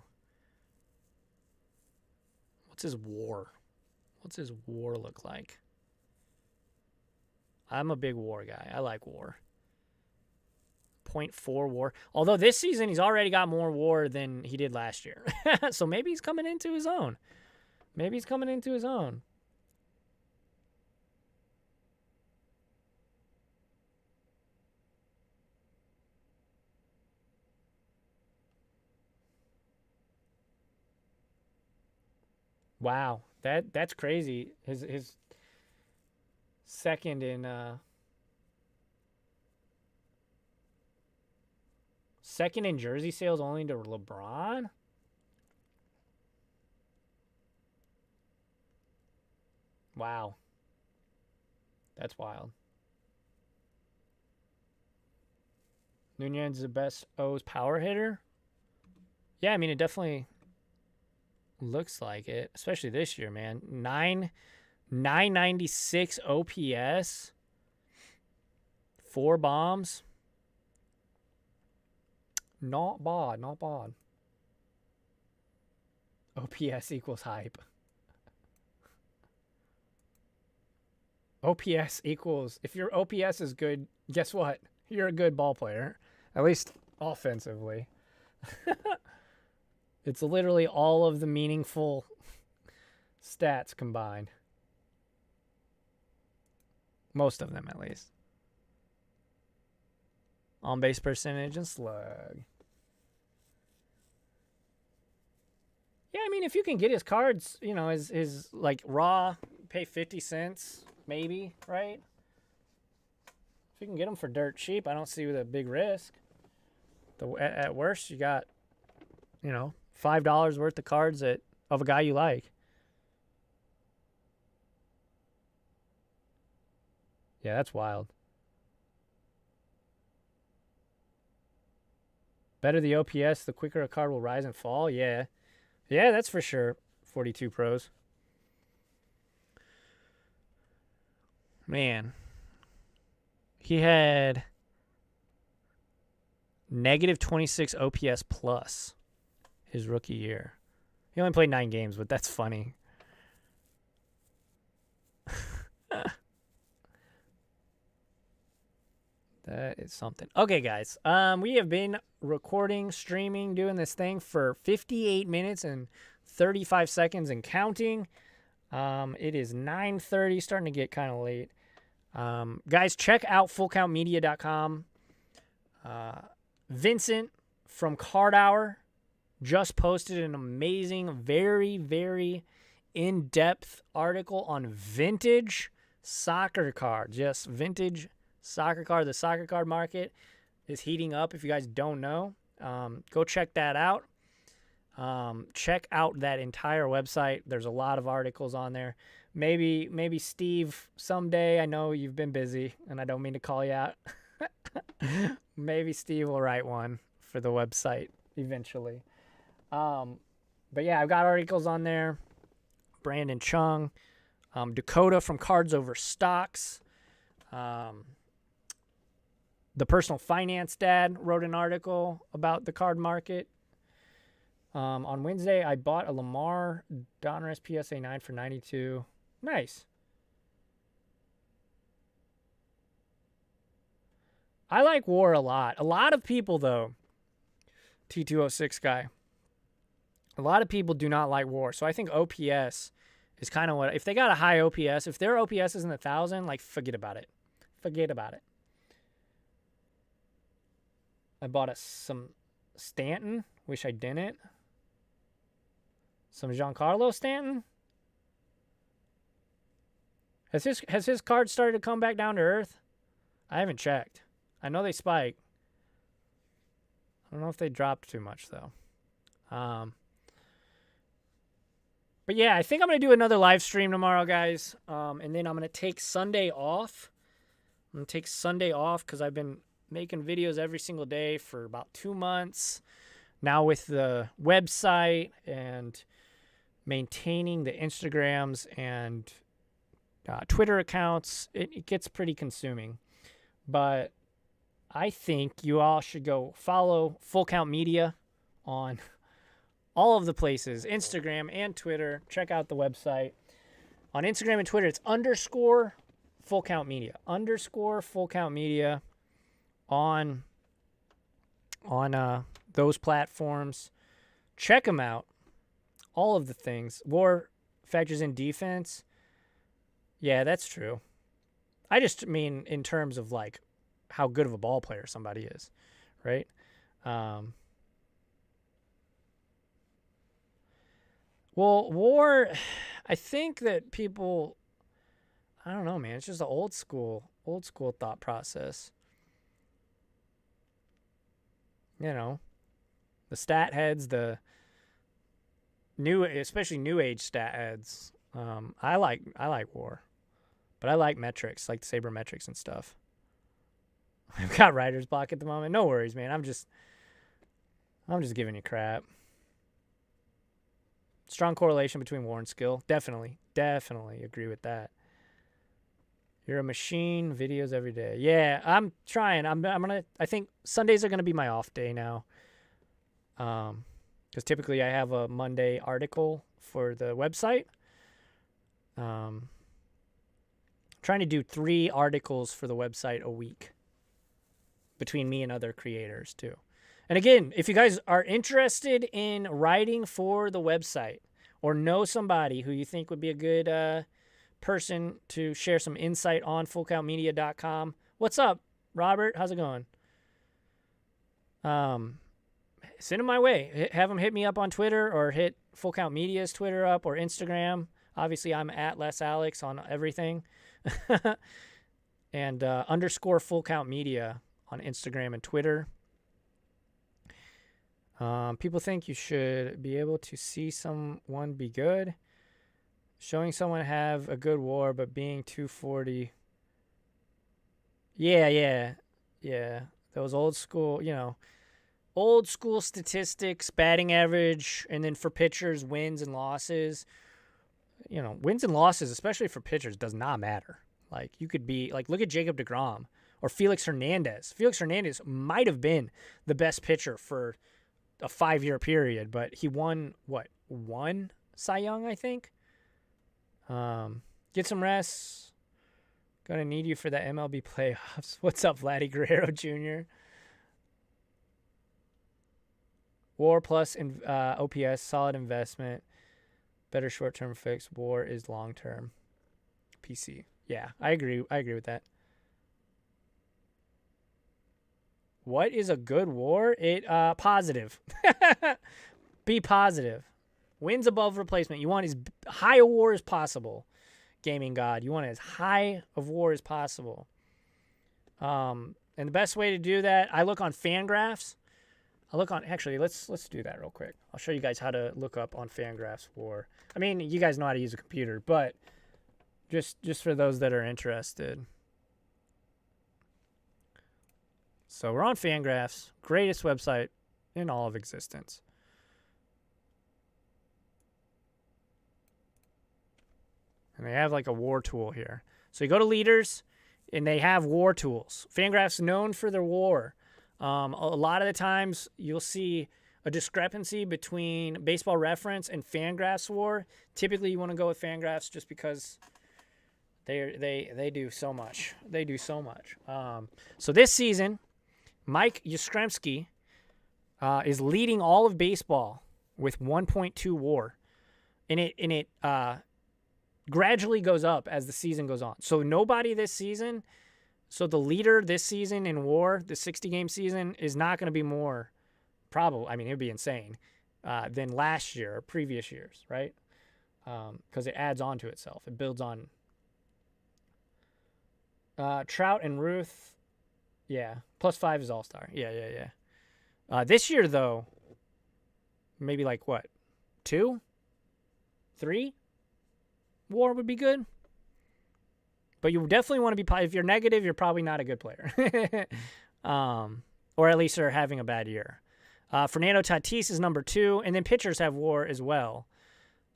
What's his WAR? What's his WAR look like? I'm a big WAR guy. I like WAR. 0.4 WAR. Although this season he's already got more WAR than he did last year. So maybe he's coming into his own. Wow, that's crazy. His second in jersey sales only to LeBron. Wow. That's wild. Nunez is the best O's power hitter? Yeah, I mean, it definitely looks like it, especially this year, man. 996 OPS, 4 bombs. Not bad, not bad. OPS equals hype. OPS equals, if your OPS is good, guess what? You're a good ball player, at least offensively. It's literally all of the meaningful stats combined. Most of them, at least. On base percentage and slug. Yeah, I mean, if you can get his cards, you know, his like raw, pay 50 cents, maybe, right? If you can get them for dirt cheap, I don't see the big risk. At worst, you got, you know, $5 worth of cards of a guy you like. Yeah, that's wild. Better the OPS, the quicker a card will rise and fall. Yeah. Yeah, that's for sure. 42 pros. Man. He had negative 26 OPS plus his rookie year. He only played 9 games, but that's funny. That is something. Okay, guys. We have been recording, streaming, doing this thing for 58 minutes and 35 seconds and counting. It is 9:30, starting to get kind of late. Guys, check out fullcountmedia.com. Vincent from Card Hour just posted an amazing, very, very in-depth article on vintage soccer cards. Yes, vintage soccer card. The soccer card market is heating up. If you guys don't know, go check that out. Check out that entire website. There's a lot of articles on there. Maybe Steve someday. I know you've been busy, and I don't mean to call you out. Maybe Steve will write one for the website eventually. But yeah, I've got articles on there. Brandon Chung, Dakota from Cards Over Stocks. The Personal Finance Dad wrote an article about the card market. On Wednesday, I bought a Lamar Donruss PSA 9 for $92. Nice. I like War a lot. A lot of people, though, T206 guy, a lot of people do not like War. So I think OPS is kind of what, if they got a high OPS, if their OPS isn't 1,000, like, forget about it. Forget about it. I bought some Stanton. Wish I didn't. Some Giancarlo Stanton. Has his card started to come back down to earth? I haven't checked. I know they spike. I don't know if they dropped too much, though. But yeah, I think I'm going to do another live stream tomorrow, guys. And then I'm going to take Sunday off. I'm going to take Sunday off because I've been making videos every single day for about 2 months. Now with the website and maintaining the Instagrams and Twitter accounts, it gets pretty consuming. But I think you all should go follow Full Count Media on all of the places, Instagram and Twitter. Check out the website. On Instagram and Twitter, it's _ Full Count Media. _ Full Count Media on those platforms. Check them out. All of the things. War factors in defense. Yeah, that's true. I just mean in terms of like how good of a ball player somebody is, right? Well, War, I think that people, I don't know, man. It's just an old school thought process. You know, the stat heads, the new, especially new age stat heads, I like WAR, but I like metrics, like the sabermetrics and stuff. I've got writer's block at the moment. No worries, man. I'm just giving you crap. Strong correlation between war and skill. Definitely agree with that. You're a machine. Videos every day. Yeah, I'm trying. I think Sundays are gonna be my off day now. Because typically I have a Monday article for the website. Trying to do 3 articles for the website a week between me and other creators too. And again, if you guys are interested in writing for the website or know somebody who you think would be a good person to share some insight on fullcountmedia.com. What's up, Robert? How's it going? Send them my way. Have them hit me up on Twitter or hit Full Count Media's Twitter up or Instagram. Obviously, I'm at LessAlex on everything. And _ Full Count Media on Instagram and Twitter. People think you should be able to see someone be good. Showing someone have a good war, but being 240. Yeah. Those old school, old school statistics, batting average, and then for pitchers, wins and losses. Wins and losses, especially for pitchers, does not matter. Like, you could be, like, look at Jacob deGrom or Felix Hernandez. Felix Hernandez might have been the best pitcher for a 5-year period, but he won, one Cy Young, I think? Get some rest. Gonna need you for the MLB playoffs. What's up, Vladdy Guerrero Jr.? WAR plus OPS, solid investment. Better short-term fix. WAR is long-term. PC. Yeah, I agree. I agree with that. What is a good WAR? Positive. Be positive. Wins above replacement. You want as high a WAR as possible. Gaming God. You want as high of WAR as possible. And the best way to do that, I look on Fangraphs. Actually, let's do that real quick. I'll show you guys how to look up on Fangraphs WAR. I mean, you guys know how to use a computer, but just for those that are interested. So we're on Fangraphs, greatest website in all of existence. And they have like a WAR tool here. So you go to leaders, and they have WAR tools. Fangraphs known for their WAR. A lot of the times you'll see a discrepancy between Baseball Reference and Fangraphs WAR. Typically, you want to go with Fangraphs just because they do so much. They do so much. So this season, Mike Yastrzemski is leading all of baseball with 1.2 WAR, and it gradually goes up as the season goes on. So nobody this season. So the leader this season in WAR, the 60-game season, is not going to be more probable. I mean, it would be insane than last year or previous years, right? Because it adds on to itself. It builds on. Trout and Ruth, yeah. +5 is All-Star. Yeah. This year, though, maybe like what? 2? 3? WAR would be good. But you definitely want to be, if you're negative, you're probably not a good player. Or at least are having a bad year. Fernando Tatis is number 2, and then pitchers have WAR as well.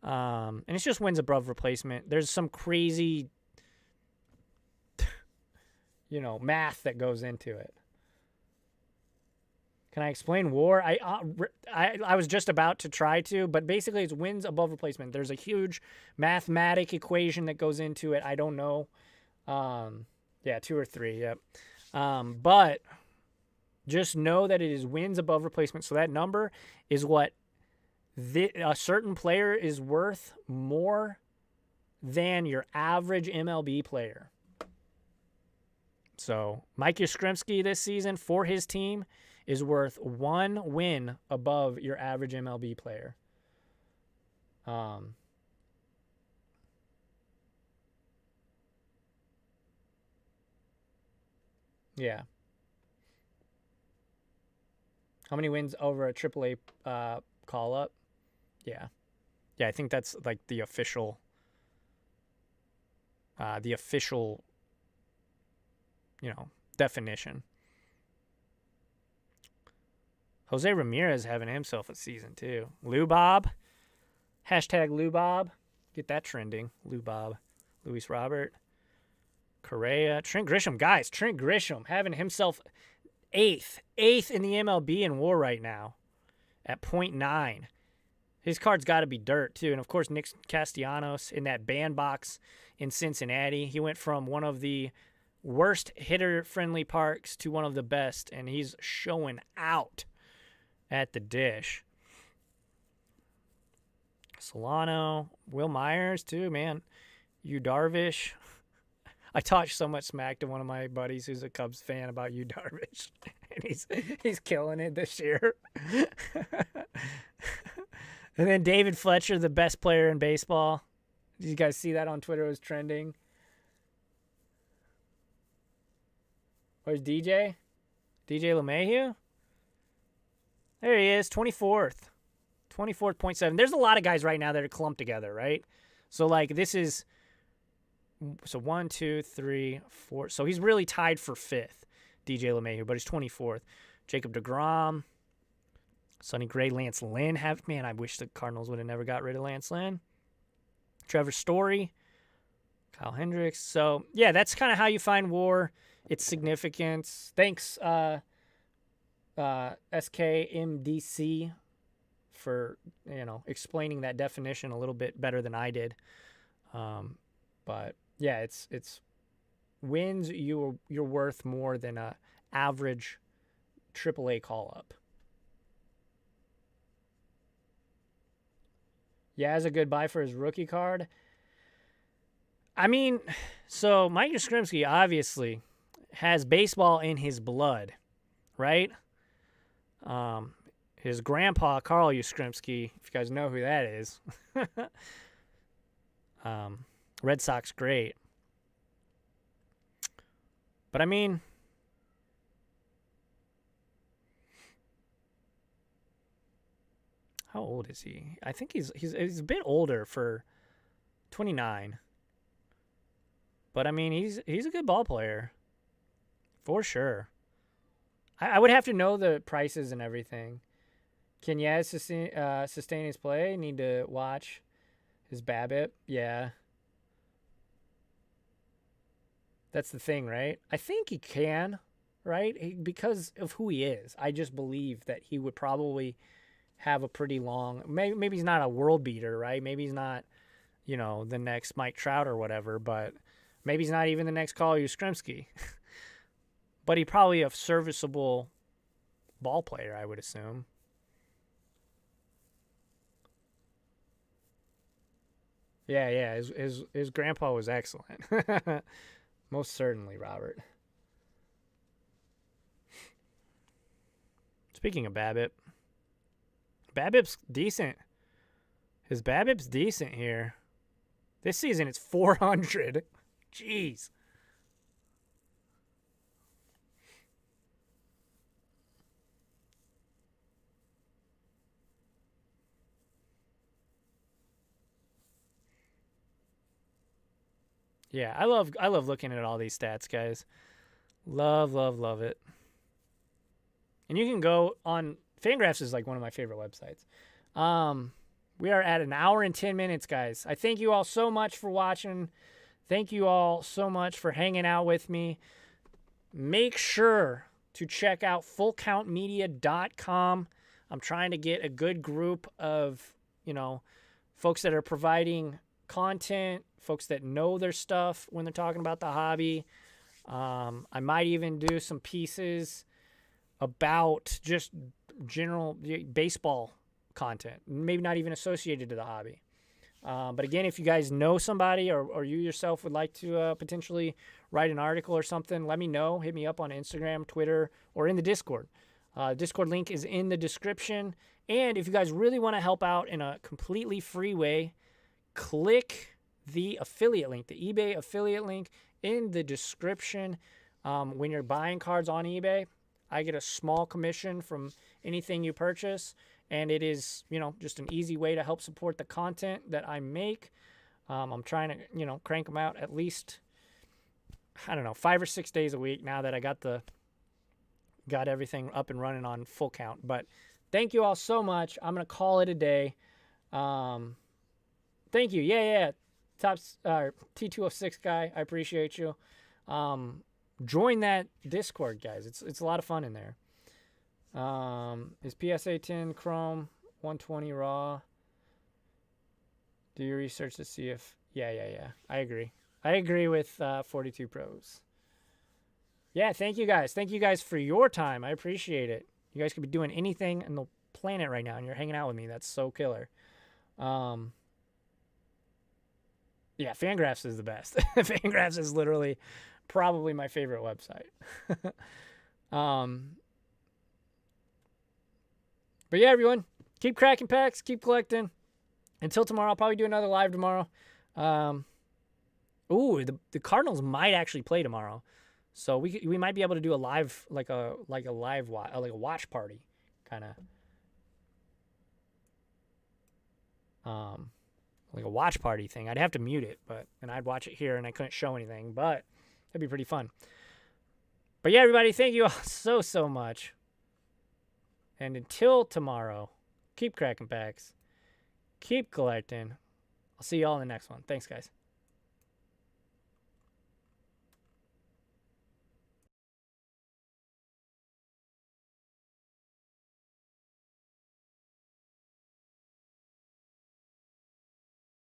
And it's just wins above replacement. There's some crazy, math that goes into it. Can I explain WAR? I was just about to try to, but basically it's wins above replacement. There's a huge mathematic equation that goes into it. I don't know. 2 or 3, yep. But just know that it is wins above replacement. So that number is what a certain player is worth more than your average MLB player. So Mike Yastrzemski this season for his team is worth 1 win above your average MLB player. Yeah. How many wins over a AAA call-up? Yeah. Yeah, I think that's like the official the official, definition. Jose Ramirez having himself a season too. Lou Bob. Hashtag Lou Bob. Get that trending. Lou Bob. Luis Robert. Correa. Trent Grisham. Guys, Trent Grisham having himself eighth in the MLB in WAR right now at 0.9. His card's got to be dirt too. And of course, Nick Castellanos in that bandbox in Cincinnati. He went from one of the worst hitter-friendly parks to one of the best, and he's showing out at the dish. Solano, Will Myers too, man. Yu Darvish. I talked so much smack to one of my buddies who's a Cubs fan about Yu Darvish, and he's killing it this year. And then David Fletcher, the best player in baseball. Did you guys see that on Twitter? It was trending. Where's DJ? DJ LeMahieu? There he is, 24th. 24.7. There's a lot of guys right now that are clumped together, right? So, this is... So, 1, 2, 3, 4. So, he's really tied for 5th, DJ LeMahieu, but he's 24th. Jacob deGrom. Sonny Gray, Lance Lynn. Man, I wish the Cardinals would have never got rid of Lance Lynn. Trevor Story. Kyle Hendricks. So, yeah, that's kind of how you find WAR. Its significance. Thanks, SKMDC, for explaining that definition a little bit better than I did. But yeah, it's wins you're worth more than a average AAA call up. Yeah, as a good buy for his rookie card. I mean, so Mike Yastrzemski obviously has baseball in his blood, right? His grandpa, Carl Yastrzemski, if you guys know who that is, Red Sox great. But I mean, how old is he? I think he's a bit older for 29. But I mean, he's a good ball player. For sure. I would have to know the prices and everything. Can Yaz sustain his play? Need to watch his BABIP? Yeah. That's the thing, right? I think he can, right? Because of who he is. I just believe that he would probably have a pretty long... Maybe he's not a world beater, right? Maybe he's not, the next Mike Trout or whatever, but maybe he's not even the next Carl Yastrzemski. But he's probably a serviceable ball player, I would assume. Yeah. His grandpa was excellent. Most certainly, Robert. Speaking of BABIP, BABIP's decent. His BABIP's decent here. This season it's 400. Jeez. Yeah, I love looking at all these stats, guys. Love it. And you can go on Fangraphs is one of my favorite websites. We are at an hour and 10 minutes, guys. I thank you all so much for watching. Thank you all so much for hanging out with me. Make sure to check out fullcountmedia.com. I'm trying to get a good group of, folks that are providing content, folks that know their stuff when they're talking about the hobby. I might even do some pieces about just general baseball content, maybe not even associated to the hobby. But again, if you guys know somebody or you yourself would like to potentially write an article or something, let me know. Hit me up on Instagram, Twitter, or in the Discord. Discord link is in the description. And if you guys really want to help out in a completely free way, click the affiliate link, the eBay affiliate link in the description. When you're buying cards on eBay, I get a small commission from anything you purchase, and it is, just an easy way to help support the content that I make. I'm trying to, crank them out at least, I don't know, 5 or 6 days a week now that I got everything up and running on full count. But thank you all so much. I'm going to call it a day. Thank you. Yeah. Top T206 guy. I appreciate you. Join that Discord, guys. It's a lot of fun in there. Is PSA 10 Chrome 120 raw? Do your research to see if... Yeah. I agree with 42 Pros. Yeah, thank you guys. Thank you guys for your time. I appreciate it. You guys could be doing anything on the planet right now, and you're hanging out with me. That's so killer. Yeah, Fangraphs is the best. Fangraphs is literally probably my favorite website. But yeah, everyone, keep cracking packs, keep collecting. Until tomorrow, I'll probably do another live tomorrow. The Cardinals might actually play tomorrow, so we might be able to do a live like a watch party kind of like a watch party thing. I'd have to mute it, and I'd watch it here, and I couldn't show anything, but that'd be pretty fun. But yeah, everybody, thank you all so much. And until tomorrow, keep cracking packs, keep collecting. I'll see you all in the next one. Thanks, guys.